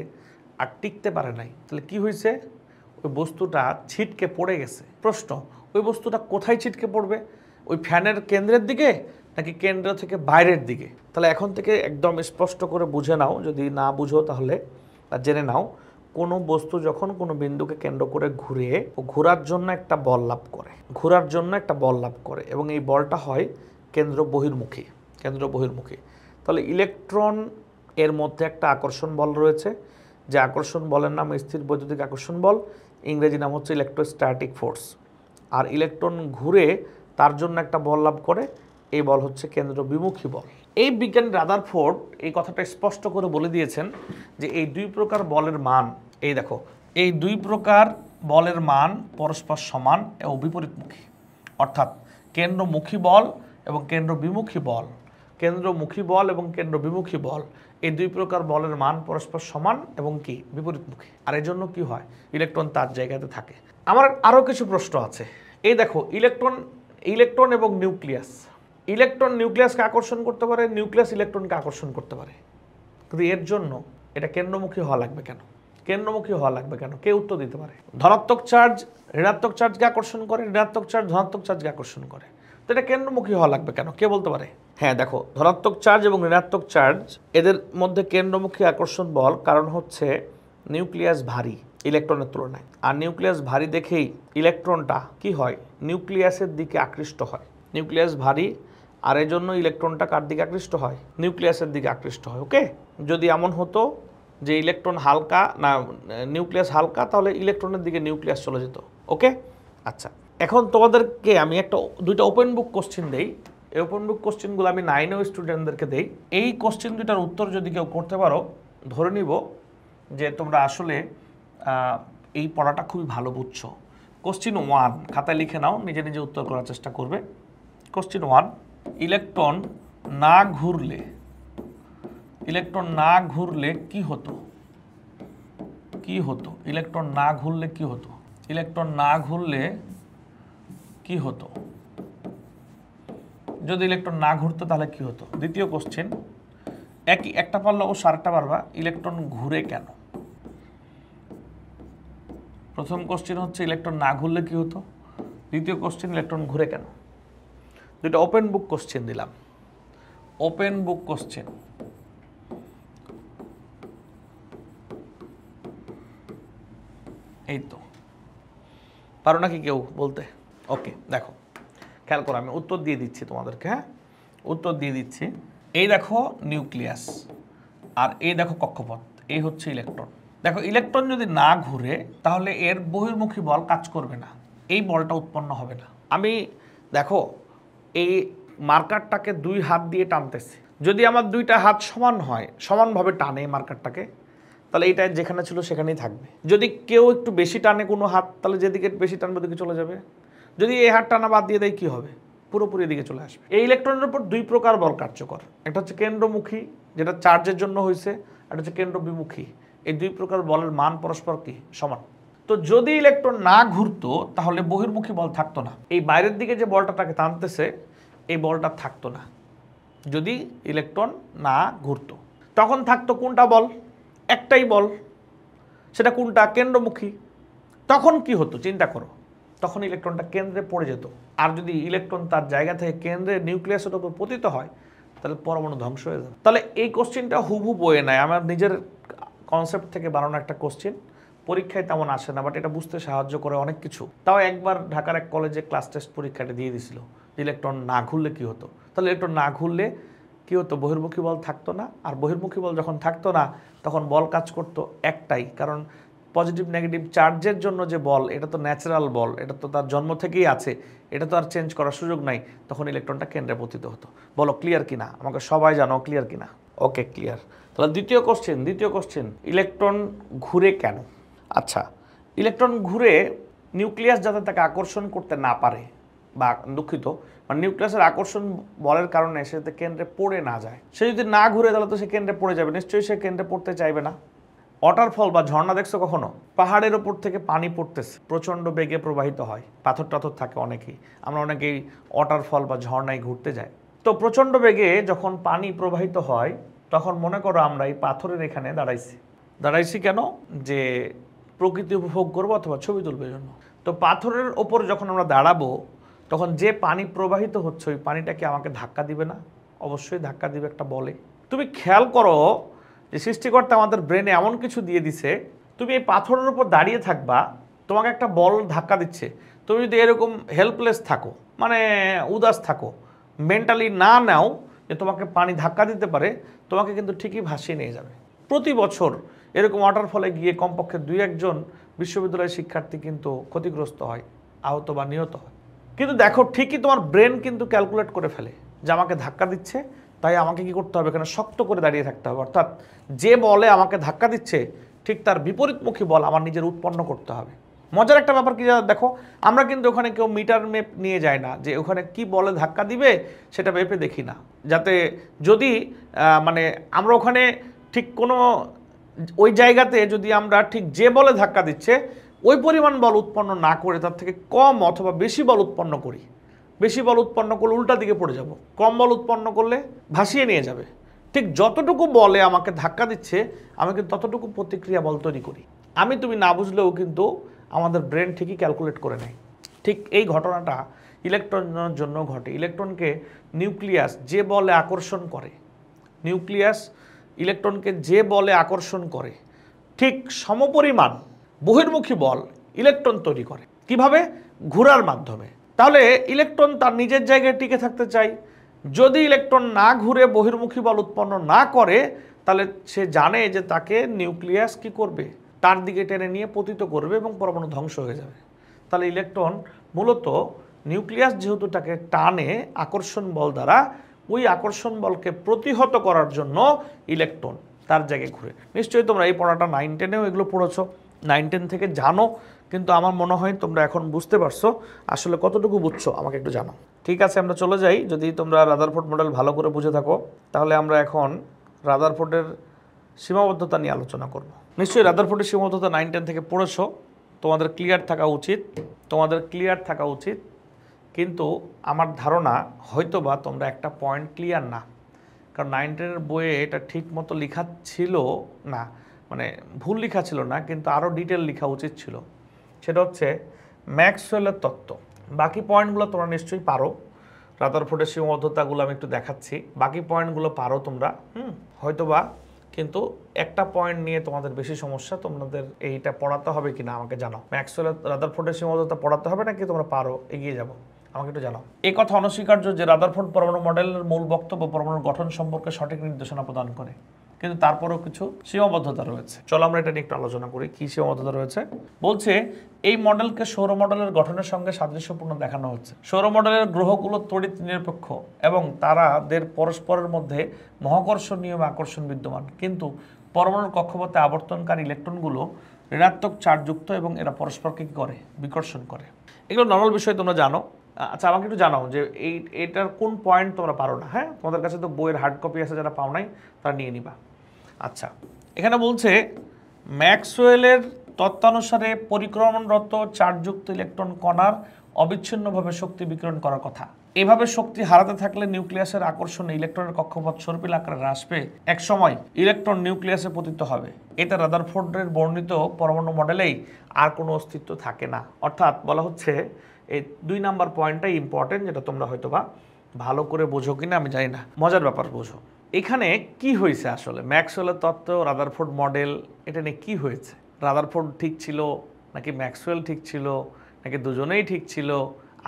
আর টিকতে পারে নাই। তাহলে কি হয়েছে? ওই বস্তুটা ছিটকে পড়ে গেছে। প্রশ্ন, ওই বস্তুটা কোথায় ছিটকে পড়বে? ওই ফ্যানের কেন্দ্রের দিকে নাকি কেন্দ্র থেকে বাইরের দিকে? তাহলে এখন থেকে একদম স্পষ্ট করে বুঝে নাও, যদি না বুঝো তাহলে জেনে নাও, কোনো বস্তু যখন কোনো বিন্দুকে কেন্দ্র করে ঘুরে ঘোরার জন্য একটা বল লাভ করে এবং এই বলটা হয় কেন্দ্র বহির্মুখী। তাহলে ইলেকট্রন এর মধ্যে একটা আকর্ষণ বল রয়েছে, যে আকর্ষণ বলের নাম স্থির বৈদ্যুতিক আকর্ষণ বল, ইংরেজি নাম হচ্ছে ইলেকট্রোস্ট্যাটিক ফোর্স। আর ইলেকট্রন ঘুরে তার জন্য একটা বল লাভ করে, এই বল হচ্ছে কেন্দ্র বিমুখী বল। এই বিজ্ঞানী রাদারফোর্ড এই কথাটা স্পষ্ট করে বলে দিয়েছেন যে এই দুই প্রকার বলের মান, এই দেখো, এই দুই প্রকার বলের মান পরস্পর সমান ও বিপরীতমুখী। অর্থাৎ কেন্দ্রমুখী বল এবং কেন্দ্রবিমুখী বল, এই দুই প্রকার বলের মান পরস্পর সমান এবং কি বিপরীতমুখী। আর এই জন্য কি হয়? ইলেকট্রন তার জায়গাতে থাকে। আমার আরও কিছু প্রশ্ন আছে। এই দেখো, ইলেকট্রন এবং ইলেকট্রন নিউক্লিয়াসকে আকর্ষণ করতে পারে, নিউক্লিয়াস ইলেকট্রনকে আকর্ষণ করতে পারে, কিন্তু এর জন্য এটা কেন্দ্রমুখী হওয়া লাগবে কেন? কে উত্তর দিতে পারে? ধনাত্মক চার্জ ঋণাত্মক চার্জকে আকর্ষণ করে, ঋণাত্মক চার্জ ধনাত্মক চার্জকে আকর্ষণ করে, তো এটা কেন্দ্রমুখী হওয়া লাগবে কেন? কে বলতে পারে? হ্যাঁ দেখো, ধনাত্মক চার্জ এবং ঋণাত্মক চার্জ এদের মধ্যে কেন্দ্রমুখী আকর্ষণ বল, কারণ হচ্ছে নিউক্লিয়াস ভারী ইলেকট্রনের তুলনায়, আর নিউক্লিয়াস ভারী দেখেই ইলেকট্রনটা কি হয়? নিউক্লিয়াসের দিকে আকৃষ্ট হয়। নিউক্লিয়াস ভারী আর এই জন্য ইলেকট্রনটা কার দিকে আকৃষ্ট হয়? নিউক্লিয়াসের দিকে আকৃষ্ট হয়। ওকে, যদি এমন হতো যে ইলেকট্রন হালকা না নিউক্লিয়াস হালকা, তাহলে ইলেকট্রনের দিকে নিউক্লিয়াস চলে যেত। ওকে, আচ্ছা, এখন তোমাদেরকে আমি দুইটা ওপেন বুক কোশ্চেন দেই, এই ওপেন বুক কোশ্চেনগুলো আমি 9এও স্টুডেন্টদেরকে দেই। এই কোশ্চেন দুটার উত্তর যদি কেউ করতে পারো, ধরে নিব যে তোমরা আসলে এই পড়াটা খুবই ভালো বুঝছো। কোশ্চেন 1 খাতায় লিখে নাও, নিজে নিজে উত্তর করার চেষ্টা করবে। কোশ্চেন 1, ইলেকট্রন না ঘুরলে কি হতো? কি হতো? ইলেকট্রন না ঘুরলে কি হতো? ইলেকট্রন না ঘুরলে কি হতো? যদি ইলেকট্রন না ঘুরতো তাহলে কি হতো? দ্বিতীয় কোশ্চেন, একটা পারলে ও সারটা পারবা, ইলেকট্রন ঘুরে কেন? প্রথম কোশ্চেন হচ্ছে ইলেকট্রন না ঘুরলে কি হতো, দ্বিতীয় কোশ্চেন ইলেকট্রন ঘুরে কেন। দুটো ওপেন বুক কোশ্চেন দিলাম। ওপেন বুক কোশ্চেন, এই তো পারো নাকি কেউ বলতে? ওকে, দেখো খেয়াল করো, আমি উত্তর দিয়ে দিচ্ছি তোমাদেরকে। হ্যাঁ, উত্তর দিয়ে দিচ্ছি। এই দেখো নিউক্লিয়াস, আর এই দেখো কক্ষপথ, এই হচ্ছে ইলেকট্রন। দেখো ইলেকট্রন যদি না ঘুরে তাহলে এর বহির্মুখী বল কাজ করবে না, এই বলটা উৎপন্ন হবে না। আমি দেখো এই মার্কারটাকে 2 হাত দিয়ে টানতেছি, যদি আমার 2টা হাত সমান হয়, সমানভাবে টানে মার্কারটাকে, তাহলে এইটা যেখানে ছিল সেখানেই থাকবে। যদি কেউ একটু বেশি টানে কোনো হাত, তাহলে যেদিকে বেশি টানবে ওদিকে চলে যাবে। যদি এই হাত টানা বাদ দিয়ে দেয় কি হবে? পুরোপুরি এদিকে চলে আসবে। এই ইলেকট্রনের উপর 2 প্রকার বল কার্যকর, একটা হচ্ছে কেন্দ্রমুখী যেটা চার্জের জন্য হয়েছে, আর হচ্ছে কেন্দ্র বিমুখী। এই 2 প্রকার বলের মান পরস্পর কি সমান। তো যদি ইলেকট্রন না ঘুরতো তাহলে বহির্মুখী বল থাকতো না, এই বাইরের দিকে যে বলটা তাকে টানতেছে এই বলটা থাকতো না। যদি ইলেকট্রন না ঘুরতো তখন থাকতো কোনটা বল? একটাই বল, সেটা কোনটা? কেন্দ্রমুখী। তখন কি হতো চিন্তা করো, তখন ইলেকট্রনটা কেন্দ্রে পড়ে যেত। আর যদি ইলেকট্রন তার জায়গা থেকে কেন্দ্রে নিউক্লিয়াসের উপর পতিত হয় তাহলে পরমাণু ধ্বংস হয়ে যাবে। তাহলে এই কোশ্চেনটা হুবহু বয়ে নেয়, আমার নিজের কনসেপ্ট থেকে বানানো একটা কোশ্চেন, পরীক্ষায় তেমন আসে না, বাট এটা বুঝতে সাহায্য করে অনেক কিছু। তাও একবার ঢাকার এক কলেজে ক্লাস টেস্ট পরীক্ষাটা দিয়ে দিছিল, ইলেকট্রন না ঘুরলে কি হতো। তাহলে ইলেকট্রন না ঘুরলে কি হতো? বহির্মুখী বল থাকতো না, আর বহির্মুখী বল যখন থাকতো না তখন বল কাজ করতো একটাই, কারণ পজিটিভ নেগেটিভ চার্জের জন্য যে বল, এটা তো ন্যাচারাল বল, এটা তো তার জন্ম থেকেই আছে, এটা তো আর চেঞ্জ করার সুযোগ নাই। তখন ইলেকট্রনটা কেন্দ্রে পতিত হতো। বলো ক্লিয়ার কিনা? আমাকে সবাই জানো ক্লিয়ার কিনা? ওকে, ক্লিয়ার। তাহলে দ্বিতীয় কোশ্চেন, ইলেকট্রন ঘুরে কেন? আচ্ছা, ইলেকট্রন ঘুরে নিউক্লিয়াস যাতে তাকে আকর্ষণ করতে না পারে, বা দুঃখিত, মানে নিউক্লিয়াসের আকর্ষণ বলের কারণে সে যাতে কেন্দ্রে পড়ে না যায়। সে যদি না ঘুরে তাহলে তো সে কেন্দ্রে পড়ে যাবে, নিশ্চয়ই সে কেন্দ্রে পড়তে চাইবে না। ওয়াটারফল বা ঝর্ণা দেখছো কখনো? পাহাড়ের ওপর থেকে পানি পড়তেছে, প্রচণ্ড বেগে প্রবাহিত হয়, পাথর টাথর থাকে অনেকেই, আমরা অনেকেই ওয়াটারফল বা ঝর্ণায় ঘুরতে যাই। তো প্রচণ্ড বেগে যখন পানি প্রবাহিত হয় তখন মনে করো আমরা এই পাথরের এখানে দাঁড়াইছি কেন? যে প্রকৃতি উপভোগ করবো অথবা ছবি তুলবে জন্য। তো পাথরের ওপর যখন আমরা দাঁড়াবো তখন যে পানি প্রবাহিত হচ্ছে ওই পানিটাকে আমাকে ধাক্কা দিবে না? অবশ্যই ধাক্কা দিবে একটা বলে। তুমি খেয়াল করো যে সৃষ্টিকর্তা আমাদের ব্রেনে এমন কিছু দিয়ে দিছে, তুমি এই পাথরের উপর দাঁড়িয়ে থাকবা, তোমাকে একটা বল ধাক্কা দিচ্ছে, তুমি যদি এরকম হেল্পলেস থাকো, মানে উদাস থাকো, মেন্টালি না নাও যে তোমাকে পানি ধাক্কা দিতে পারে, তোমাকে কিন্তু ঠিকই ভাসিয়ে নিয়ে যাবে। প্রতি বছর এরকম ওয়াটারফলে গিয়ে কমপক্ষে 2-1 জন বিশ্ববিদ্যালয়ের শিক্ষার্থী কিন্তু ক্ষতিগ্রস্ত হয়, আহত বা নিহত হয়। কিন্তু দেখো ঠিকই তোমার ব্রেন কিন্তু ক্যালকুলেট করে ফেলে যে আমাকে ধাক্কা দিচ্ছে, তাই আমাকে কি করতে হবে? এখানে শক্ত করে দাঁড়িয়ে থাকতে হবে, অর্থাৎ যে বলে আমাকে ধাক্কা দিচ্ছে ঠিক তার বিপরীতমুখী বল আমার নিজের উৎপন্ন করতে হবে। মজার একটা ব্যাপার কি দেখো, আমরা কিন্তু ওখানে কেউ মিটার মেপ নিয়ে যায় না যে ওখানে কি বলে ধাক্কা দিবে সেটা মেপে দেখি না, যাতে যদি মানে আমরা ওখানে ঠিক কোনো ওই জায়গাতে যদি আমরা ঠিক যে বলে ধাক্কা দিচ্ছে ওই পরিমাণ বল উৎপন্ন না করে তার থেকে কম অথবা বেশি বল উৎপন্ন করি, বেশি বল উৎপন্ন করলে উল্টা দিকে পড়ে যাব, কম বল উৎপন্ন করলে ভাসিয়ে নিয়ে যাবে। ঠিক যতটুকু বলে আমাকে ধাক্কা দিচ্ছে আমি কিন্তু ততটুকু প্রতিক্রিয়া বল তৈরি করি। তুমি না বুঝলেও কিন্তু আমাদের ব্রেন ঠিকই ক্যালকুলেট করে নেয়। ঠিক এই ঘটনাটা ইলেকট্রনের জন্য ঘটে। ইলেকট্রনকে নিউক্লিয়াস যে বলে আকর্ষণ করে, নিউক্লিয়াস ইলেকট্রনকে যে বলে আকর্ষণ করে ঠিক সমপরিমাণ বহির্মুখী বল ইলেকট্রন তৈরি করে। কিভাবে? ঘোরার মাধ্যমে। তাহলে ইলেকট্রন তার নিজের জায়গায় টিকে থাকতে চায়, যদি ইলেকট্রন না ঘুরে বহির্মুখী বল উৎপন্ন না করে তাহলে সে জানে যে তাকে নিউক্লিয়াস কি করবে? তার দিকে টেনে নিয়ে পতিত করবে এবং পরমাণু ধ্বংস হয়ে যাবে। তাহলে ইলেকট্রন মূলত নিউক্লিয়াস যেহেতু তাকে টানে আকর্ষণ বল দ্বারা, ওই আকর্ষণ বলকে প্রতিহত করার জন্য ইলেকট্রন তার জায়গায় ঘুরে। নিশ্চয়ই তোমরা এই পড়াটা 9-10-এও এগুলো পড়েছো, 9-10 থেকে জানো, কিন্তু আমার মনে হয় তোমরা এখন বুঝতে পারছো। আসলে কতটুকু বুঝছো আমাকে একটু জানাও। ঠিক আছে, আমরা চলে যাই। যদি তোমরা রাদারফোর্ড মডেল ভালো করে বুঝে থাকো, তাহলে আমরা এখন রাদারফোর্ডের সীমাবদ্ধতা নিয়ে আলোচনা করব। নিশ্চয়ই রাদারফোর্ডের সীমাবদ্ধতা 9-10 থেকে পড়েছো, তোমাদের ক্লিয়ার থাকা উচিত। কিন্তু আমার ধারণা হয়তোবা তোমরা একটা পয়েন্ট ক্লিয়ার না, কারণ 9-10-এর বইয়ে এটা ঠিক মতো লেখা ছিল না, মানে ভুল লেখা ছিল না, কিন্তু আরও ডিটেল লেখা উচিত ছিল। সেটা হচ্ছে ম্যাক্সওয়েলের তত্ত্ব। বাকি পয়েন্টগুলো তোমরা নিশ্চয়ই পারো, রাদারফোর্ডের সীমাবদ্ধতাগুলো আমি একটু দেখাচ্ছি, বাকি পয়েন্টগুলো পারো তোমরা, হয়তোবা। কিন্তু একটা পয়েন্ট নিয়ে তোমাদের বেশি সমস্যা, তোমাদের এইটা পড়াতে হবে কিনা আমাকে জানাও। ম্যাক্সওয়েলের রাদারফোর্ডের সীমাবদ্ধতা পড়াতে হবে নাকি তোমরা পারো, এগিয়ে যাবো, আমাকে একটু জানাও। এই কথা অনস্বীকার্য যে রাদারফোর্ড পরমাণু মডেলের মূল বক্তব্য পরমাণুর গঠন সম্পর্কে সঠিক নির্দেশনা প্রদান করে, কিন্তু তারপরেও কিছু সীমাবদ্ধতা রয়েছে। চলো আমরা এটা নিয়ে একটু আলোচনা করি, কি সীমাবদ্ধতা রয়েছে। বলছে এই মডেলকে সৌর মডেলের গঠনের সঙ্গে সাদৃশ্যপূর্ণ দেখানো হচ্ছে। সৌর মডেলের গ্রহগুলো তড়িৎ নিরপেক্ষ এবং তারাদের পরস্পরের মধ্যে মহাকর্ষ নিয়মে আকর্ষণ বিদ্যমান, কিন্তু পরমাণুর কক্ষপথে আবর্তনকারী ইলেকট্রনগুলো ঋণাত্মক চার্জযুক্ত এবং এরা পরস্পরকে কি করে, বিকর্ষণ করে। এগুলো নর্মাল বিষয়, তোমরা জানো। আচ্ছা, আমাকে একটু জানাও যে এটার কোন পয়েন্ট তোমরা পারো না। হ্যাঁ, তোমাদের কাছে তো বইয়ের হার্ড কপি আছে, যারা পাও নাই তারা নিয়ে নিবা। আচ্ছা, এখানে বলছে ম্যাক্সওয়েলের তত্ত্বানুসারে পরিক্রমণরত চার্জযুক্ত ইলেকট্রন কণার অবিচ্ছিন্নভাবে শক্তি বিকিরণ করার কথা। এভাবে শক্তি হারাতে থাকলে নিউক্লিয়াসের আকর্ষণে ইলেকট্রনের কক্ষপথ সর্পিল আকারে হ্রাস পেয়ে একসময় ইলেকট্রন নিউক্লিয়াসে পতিত হবে। এতে রাদারফোর্ডের বর্ণিত পরমাণু মডেলেই আর কোনো অস্তিত্ব থাকে না। অর্থাৎ বলা হচ্ছে এই 2 নাম্বার পয়েন্টটাই ইম্পর্টেন্ট, যেটা তোমরা হয়তোবা ভালো করে বোঝো কিনা আমি জানি না, মজার ব্যাপার বোঝো। এখানে কি হয়েছে আসলে, ম্যাক্সওয়েলের তত্ত্ব, রাদারফোর্ড মডেল, এটা নিয়ে কী হয়েছে? রাদারফোর্ড ঠিক ছিল নাকি ম্যাক্সওয়েল ঠিক ছিল, নাকি দুজনেই ঠিক ছিল?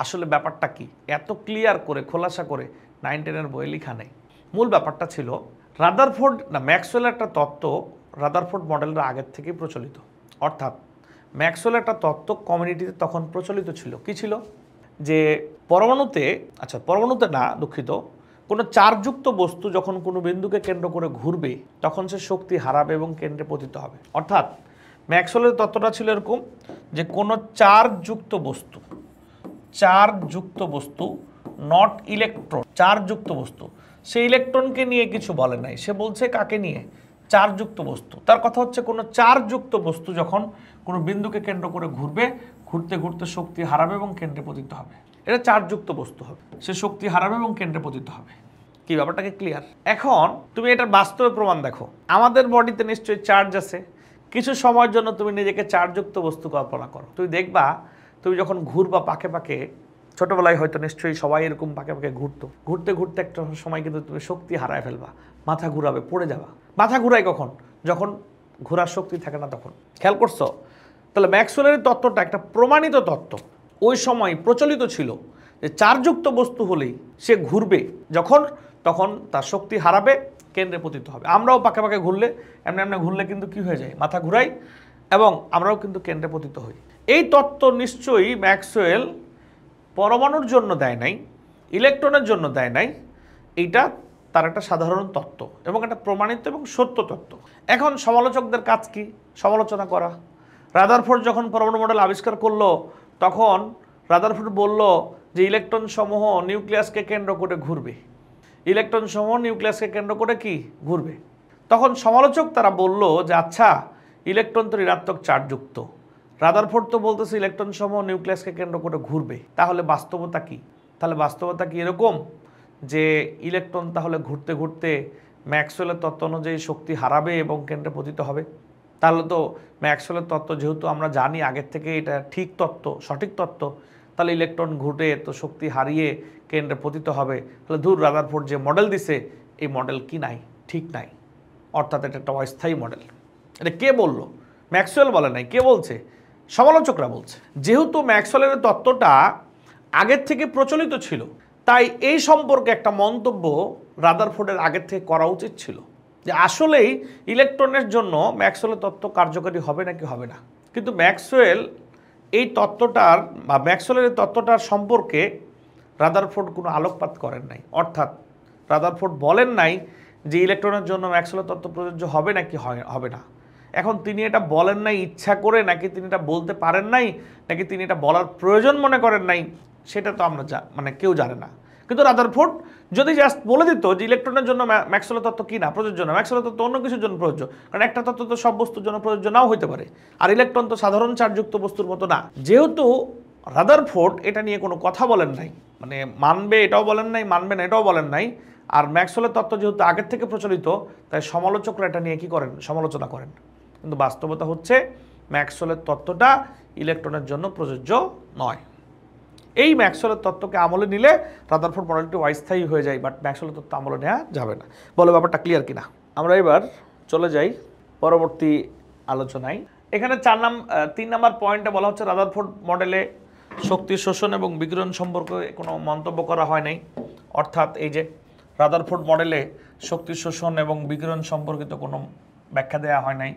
আসলে ব্যাপারটা কি এত ক্লিয়ার করে খোলাসা করে 9-10-এর বই লেখা নেই। মূল ব্যাপারটা ছিল রাদারফোর্ড না ম্যাক্সওয়েলের একটা তত্ত্ব রাদারফোর্ড মডেলের আগের থেকেই প্রচলিত। অর্থাৎ ম্যাক্সওয়েলের একটা তত্ত্ব কমিউনিটিতে তখন প্রচলিত ছিল। কি ছিল? যে পরমাণুতে না, দুঃখিত, কোনো চার্জযুক্ত বস্তু যখন কোনো বিন্দুকে কেন্দ্র করে ঘুরবে তখন সে শক্তি হারাবে এবং কেন্দ্রে পতিত হবে। অর্থাৎ ম্যাক্সওয়েলের তত্ত্বটা ছিল এরকম যে কোনো চার্জযুক্ত বস্তু নট ইলেকট্রন, চার্জযুক্ত বস্তু, সে ইলেকট্রনকে নিয়ে কিছু বলে নাই, সে বলছে কাকে নিয়ে, চার্জযুক্ত বস্তু। তার কথা হচ্ছে কোনো চার্জযুক্ত বস্তু যখন কোনো বিন্দুকে কেন্দ্র করে ঘুরবে, ঘুরতে ঘুরতে শক্তি হারাবে এবং কেন্দ্রে পতিত হবে, এটা চার্জযুক্ত বস্তু হবে, সে শক্তি হারাবে এবং কেন্দ্রে পতিত হবে। কি ব্যাপারটাকে ক্লিয়ার? এখন তুমি এটার বাস্তবে প্রমাণ দেখো। আমাদের বডিতে নিশ্চয়ই চার্জ আছে, কিছু সময়ের জন্য তুমি নিজেকে চার্জযুক্ত বস্তু কল্পনা করো, তুমি দেখবা তুমি যখন ঘুরবা পাকে পাকে, ছোটবেলায় হয়তো নিশ্চয়ই সবাই এরকম পাকে পাকে ঘুরতো, ঘুরতে ঘুরতে একটা সময় কিন্তু তুমি শক্তি হারায় ফেলবা, মাথা ঘুরাবে, পড়ে যাবা। মাথা ঘুরাই কখন? যখন ঘোরার শক্তি থাকে না তখন। খেয়াল করছো? তাহলে ম্যাক্সওয়েলের তত্ত্বটা একটা প্রমাণিত তত্ত্ব, ওই সময় প্রচলিত ছিল যে চার্জযুক্ত বস্তু হলেই সে ঘুরবে, যখন তখন তার শক্তি হারাবে, কেন্দ্রে পতিত হবে। আমরাও পাকে পাকে ঘুরলে, এমনি ঘুরলে কিন্তু কি হয়ে যায়, মাথা ঘুরাই এবং আমরাও কিন্তু কেন্দ্রে পতিত হই। এই তত্ত্ব নিশ্চয়ই ম্যাক্সওয়েল পরমাণুর জন্য দেয় নাই, ইলেকট্রনের জন্য দেয় নাই, এইটা তার একটা সাধারণ তত্ত্ব এবং একটা প্রমাণিত এবং সত্য তত্ত্ব। এখন সমালোচকদের কাজ কি? সমালোচনা করা। রাদারফোর্ড যখন পরমাণু মডেল আবিষ্কার করলো, তখন রাদারফোর্ড বলল যে ইলেকট্রন সমূহ নিউক্লিয়াসকে কেন্দ্র করে ঘুরবে, ইলেকট্রন সমূহ নিউক্লিয়াসকে কেন্দ্র করে কি ঘুরবে। তখন সমালোচক তারা বলল যে আচ্ছা, ইলেকট্রন তো ঋণাত্মক চার্জযুক্ত, রাদারফোর্ড তো বলতেছে ইলেকট্রন সমূহ নিউক্লিয়াসকে কেন্দ্র করে ঘুরবে, তাহলে বাস্তবতা কি? তাহলে বাস্তবতা কি এরকম যে ইলেকট্রন তাহলে ঘুরতে ঘুরতে ম্যাক্সওয়েলের তত্ত্ব অনুযায়ী শক্তি হারাবে এবং কেন্দ্রে পতিত হবে? তাহলে তো ম্যাক্সওয়েলের তত্ত্ব যেহেতু আমরা জানি আগের থেকে এটা ঠিক তত্ত্ব, সঠিক তত্ত্ব, তাহলে ইলেকট্রন ঘুরে তো শক্তি হারিয়ে কেন্দ্রে পতিত হবে। তাহলে ধুর, রাদারফোর্ড যে মডেল দিছে এই মডেল কি নাই, ঠিক নাই, অর্থাৎ এটা একটা অস্থায়ী মডেল। এটা কে বলল? ম্যাক্সওয়েল বলে নাই, কে বলছে? সমালোচকরা বলছে। যেহেতু ম্যাক্সওয়েলের তত্ত্বটা আগের থেকে প্রচলিত ছিল, তাই এই সম্পর্কে একটা মন্তব্য রাদারফোর্ডের আগের থেকে করা উচিত ছিল যে আসলেই ইলেকট্রনের জন্য ম্যাক্সওয়েলের তত্ত্ব কার্যকরী হবে নাকি হবে না। কিন্তু ম্যাক্সওয়েল এই তত্ত্বটার বা ম্যাক্সওয়েলের তত্ত্বটার সম্পর্কে রাদারফোর্ড কোনো আলোকপাত করেন নাই। অর্থাৎ রাদারফোর্ড বলেন নাই যে ইলেকট্রনের জন্য ম্যাক্সওয়েলের তত্ত্ব প্রযোজ্য হবে নাকি হবে না। এখন তিনি এটা বলেন নাই ইচ্ছা করে, নাকি তিনি এটা বলতে পারেন নাই, নাকি তিনি এটা বলার প্রয়োজন মনে করেন নাই, সেটা তো আমরা মানে কেউ জানে না। কিন্তু রাদারফোর্ড যদি জাস্ট বলে দিত যে ইলেকট্রনের জন্য ম্যাক্সওয়েলের তত্ত্ব কি না প্রযোজ্য না, ম্যাক্সওয়েলের তত্ত্ব অন্য কিছুর জন্য প্রযোজ্য, কারণ একটা তত্ত্ব তো সব বস্তুর জন্য প্রযোজ্য নাও হতে পারে, আর ইলেকট্রন তো সাধারণ চার্জযুক্ত বস্তুর মতো না। যেহেতু রাদারফোর্ড এটা নিয়ে কোনো কথা বলেন নাই, মানে মানবে এটাও বলেন নাই, মানবে না এটাও বলেন নাই, আর ম্যাক্সওয়েলের তত্ত্ব যেহেতু আগের থেকে প্রচলিত, তাই সমালোচকরা এটা নিয়ে কি করেন, সমালোচনা করেন। কিন্তু বাস্তবতা হচ্ছে ম্যাক্সওয়েলের তত্ত্বটা ইলেকট্রনের জন্য প্রযোজ্য নয়। এই ম্যাক্সওয়েলের তত্ত্বকে আমলে নিলে রাদারফোর্ড মডেলটি অস্থায়ী হয়ে যায়, বাট ম্যাক্সওয়েলের তত্ত্ব আমলে নেওয়া যাবে না। বলো ব্যাপারটা ক্লিয়ার কিনা? আমরা এবার চলে যাই পরবর্তী আলোচনায়। এখানে 3 নম্বর পয়েন্টে বলা হচ্ছে রাদারফোর্ড মডেলে শক্তি শোষণ এবং বিকিরণ সম্পর্কে কোনো মন্তব্য করা হয় নাই। অর্থাৎ এই যে রাদারফোর্ড মডেলে শক্তি শোষণ এবং বিকিরণ সম্পর্কিত কোনো ব্যাখ্যা দেওয়া হয় নাই।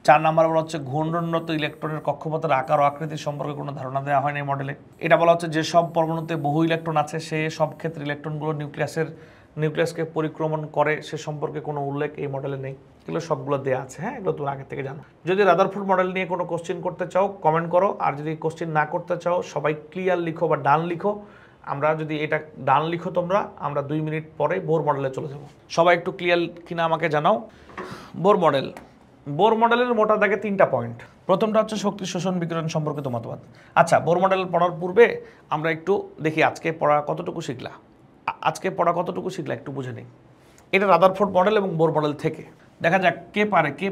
4 নম্বর বলা হচ্ছে ঘূর্ণনরত ইলেকট্রনের কক্ষপথের আকার ও আকৃতি সম্পর্কে কোনো ধারণা দেওয়া হয়নি মডেলে। এটা বলা হচ্ছে যেসব পরমাণুতে বহু ইলেকট্রন আছে সে সব ক্ষেত্রে ইলেকট্রনগুলো নিউক্লিয়াসকে পরিক্রমণ করে সে সম্পর্কে কোনো উল্লেখ এই মডেলে নেই। এগুলো সবগুলো দেওয়া আছে, হ্যাঁ, এগুলো তুমি আগে থেকে জানো। যদি রাদারফোর্ড মডেল নিয়ে কোনো কোশ্চেন করতে চাও কমেন্ট করো, আর যদি কোশ্চেন না করতে চাও সবাই ক্লিয়ার লিখো বা ডান লিখো। আমরা যদি এটা ডান লিখো তোমরা, আমরা 2 মিনিট পরে বোর মডেলে চলে যাব। সবাই একটু ক্লিয়ার কিনা আমাকে জানাও। বোর মডেলের মোটা দাগে 3টা পয়েন্ট। প্রথমটা হচ্ছে শক্তি শোষণ বিকিরণ সম্পর্কিত মতবাদ। আচ্ছা, বোর মডেল পড়ার পূর্বে আমরা একটু দেখি আজকে পড়া কতটুকু শিখলা একটু বুঝে নিই। এটা রাদারফোর্ড মডেল এবং বোর মডেল থেকে দেখা যাক কে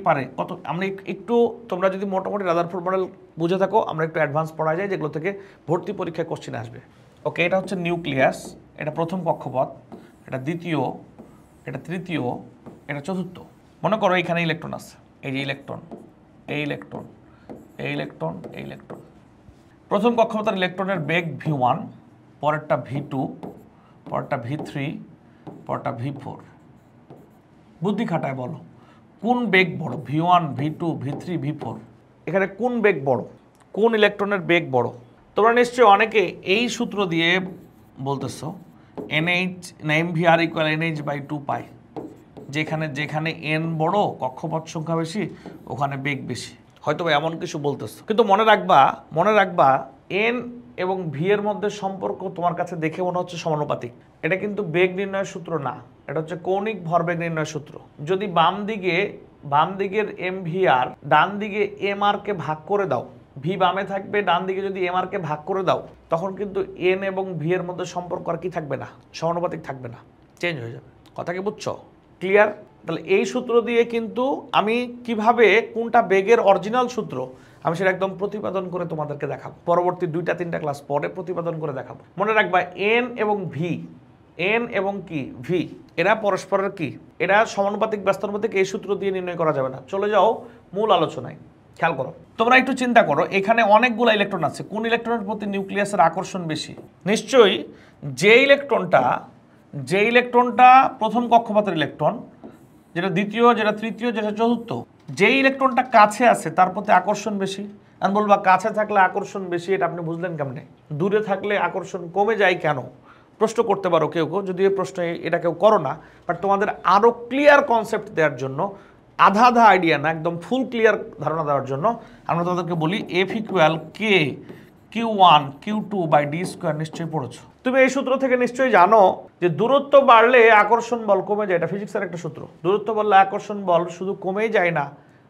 পারে কত। আমরা একটু তোমরা যদি মোটামুটি রাদারফোর্ড মডেল বুঝে থাকো, আমরা একটু অ্যাডভান্স পড়া যায় যেগুলো থেকে ভর্তি পরীক্ষায় কোশ্চেন আসবে। ওকে, এটা হচ্ছে নিউক্লিয়াস, এটা প্রথম কক্ষপথ, এটা দ্বিতীয়, এটা তৃতীয়, এটা চতুর্থ। মনে করো এখানে ইলেকট্রন আছে, এই যে ইলেকট্রন, এই ইলেকট্রন, এই ইলেকট্রন, এই ইলেকট্রন। প্রথম কক্ষপথের ইলেকট্রনের বেগ v1, পরেরটা v2, পরেরটা v3, পরেরটা v4। বুদ্ধি খাটায় বলো কোন বেগ বড়, v1, v2, v3, v4? এখানে কোন বেগ বড়, কোন ইলেকট্রনের বেগ বড়? তোমরা নিশ্চয়ই অনেকে এই সূত্র দিয়ে বলতেছো mvr = nh/2 পাই, যেখানে n বড়, কক্ষপথ সংখ্যা বেশি, ওখানে বেগ বেশি, হয়তো এমন কিছু বলতেছো। কিন্তু মনে রাখবা n এবং v এর মধ্যে সম্পর্ক তোমার কাছে দেখে মনে হচ্ছে সমানুপাতিক। এটা কিন্তু বেগ নির্ণয়ের সূত্র না, এটা হচ্ছে কৌণিক ভরবেগ নির্ণয়ের সূত্র। যদি বাম দিকের mvr ডান দিকে mr কে ভাগ করে দাও, v বামে থাকবে, ডান দিকে যদি mr কে ভাগ করে দাও, তখন কিন্তু n এবং v এর মধ্যে সম্পর্ক আর কি থাকবে না, সমানুপাতিক থাকবে না, চেঞ্জ হয়ে যাবে। কথা কি বুঝছো? ক্লিয়ার? তাহলে এই সূত্র দিয়ে কিন্তু আমি কিভাবে কোনটা বেগের অরিজিনাল সূত্র আমি সেটা একদম প্রতিপাদন করে তোমাদেরকে দেখাবো। পরবর্তী 2-3টা ক্লাস পরে প্রতিপাদন করে দেখাবো। মনে রাখবা n এবং কি v এরা পরস্পরের কি, এরা সমানুপাতিক ব্যস্তানুপাতিক, এই সূত্র দিয়ে নির্ণয় করা যাবে না। চলে যাও মূল আলোচনায়। খেয়াল করো, তোমরা একটু চিন্তা করো, এখানে অনেকগুলো ইলেকট্রন আছে, কোন ইলেকট্রনের প্রতি নিউক্লিয়াসের আকর্ষণ বেশি? নিশ্চয়ই যে ইলেকট্রনটা প্রথম কক্ষপথের ইলেকট্রন, যেটা দ্বিতীয়, যেটা তৃতীয়, যেটা চতুর্থ, যে ইলেকট্রনটা কাছে আছে তার প্রতি আকর্ষণ বেশি। আমি বলবা কাছে থাকলে আকর্ষণ বেশি, এটা আপনি বুঝলেন কেমনে? দূরে থাকলে আকর্ষণ কমে যায় কেন? প্রশ্ন করতে পারো কেউ, যদি এই প্রশ্ন এটা কেউ করো না, বাট তোমাদের আরও ক্লিয়ার কনসেপ্ট দেওয়ার জন্য, আধা আইডিয়া না, একদম ফুল ক্লিয়ার ধারণা দেওয়ার জন্য আমরা তোমাদেরকে বলি F = k q1 q2/d²। নিশ্চয়ই পড়েছো তুমি এই সূত্র থেকে, নিশ্চয়ই জানো যে দূরত্ব বাড়লে আকর্ষণ বল কমে যায়। এটা ফিজিক্সের একটা সূত্র। দূরত্ব বাড়লে আকর্ষণ বল শুধু কমেই যায় না,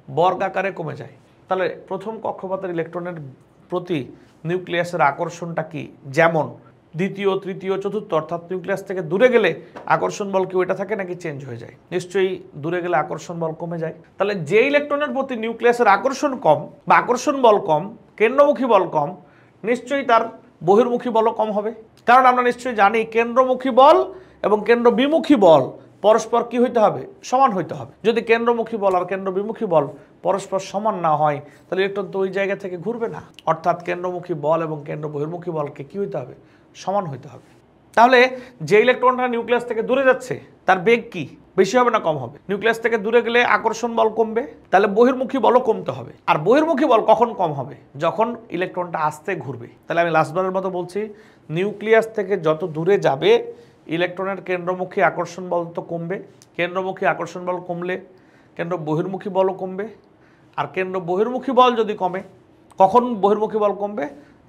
বর্গ আকারে কমে যায়। তাহলে প্রথম কক্ষপথের ইলেকট্রনের প্রতি নিউক্লিয়াসের আকর্ষণটা কি? যেমন দ্বিতীয়, তৃতীয়, চতুর্থ, অর্থাৎ নিউক্লিয়াস থেকে দূরে গেলে আকর্ষণ বল কি ওইটা থাকে নাকি চেঞ্জ হয়ে যায়? নিশ্চয়ই দূরে গেলে আকর্ষণ বল কমে যায়। তাহলে যে ইলেকট্রনের প্রতি নিউক্লিয়াসের আকর্ষণ কম বা আকর্ষণ বল কম, কেন্দ্রমুখী বল কম, নিশ্চয়ই তার বহির্মুখী বলও কম হবে। কারণ আমরা নিশ্চয়ই জানি কেন্দ্রমুখী বল এবং কেন্দ্রবিমুখী বল পরস্পর কি হইতে হবে? সমান হইতে হবে। যদি কেন্দ্রমুখী বল আর কেন্দ্রবিমুখী বল পরস্পর সমান না হয়, তাহলে ইলেকট্রন তো ওই জায়গা থেকে ঘুরবে না। অর্থাৎ কেন্দ্রমুখী বল এবং কেন্দ্র বহির্মুখী বলকে কি হইতে হবে? সমান হইতে হবে। তাহলে যে ইলেকট্রনটা নিউক্লিয়াস থেকে দূরে যাচ্ছে তার বেগ কি, বেশি হবে না কম হবে? নিউক্লিয়াস থেকে দূরে গেলে আকর্ষণ বল কমবে, তাহলে বহির্মুখী বলও কমতে হবে। আর বহির্মুখী বল কখন কম হবে? যখন ইলেকট্রনটা আস্তে ঘুরবে। তাহলে আমি লাস্টবারের মতো বলছি, নিউক্লিয়াস থেকে যত দূরে যাবে ইলেকট্রনের কেন্দ্রমুখী আকর্ষণ বল তো কমবে, কেন্দ্রমুখী আকর্ষণ বল কমলে কেন্দ্র বহির্মুখী বলও কমবে। আর কেন্দ্র বহির্মুখী বল যদি কমে, কখন বহির্মুখী বল কমবে?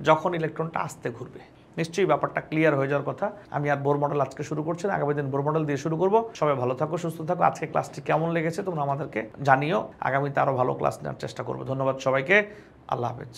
যখন ইলেকট্রনটা আস্তে ঘুরবে। নিশ্চয়ই ব্যাপারটা ক্লিয়ার হয়ে যাওয়ার কথা। আমি আর বোর মডেল আজকে শুরু করছি না, আগামী দিন বোর মডেল দিয়ে শুরু করব। সবাই ভালো থাকো, সুস্থ থাকো। আজকে ক্লাসটি কেমন লেগেছে তোমরা আমাদেরকে জানিও, আগামীতে আরও ভালো ক্লাস নেওয়ার চেষ্টা করবো। ধন্যবাদ সবাইকে, আল্লাহ হাফেজ।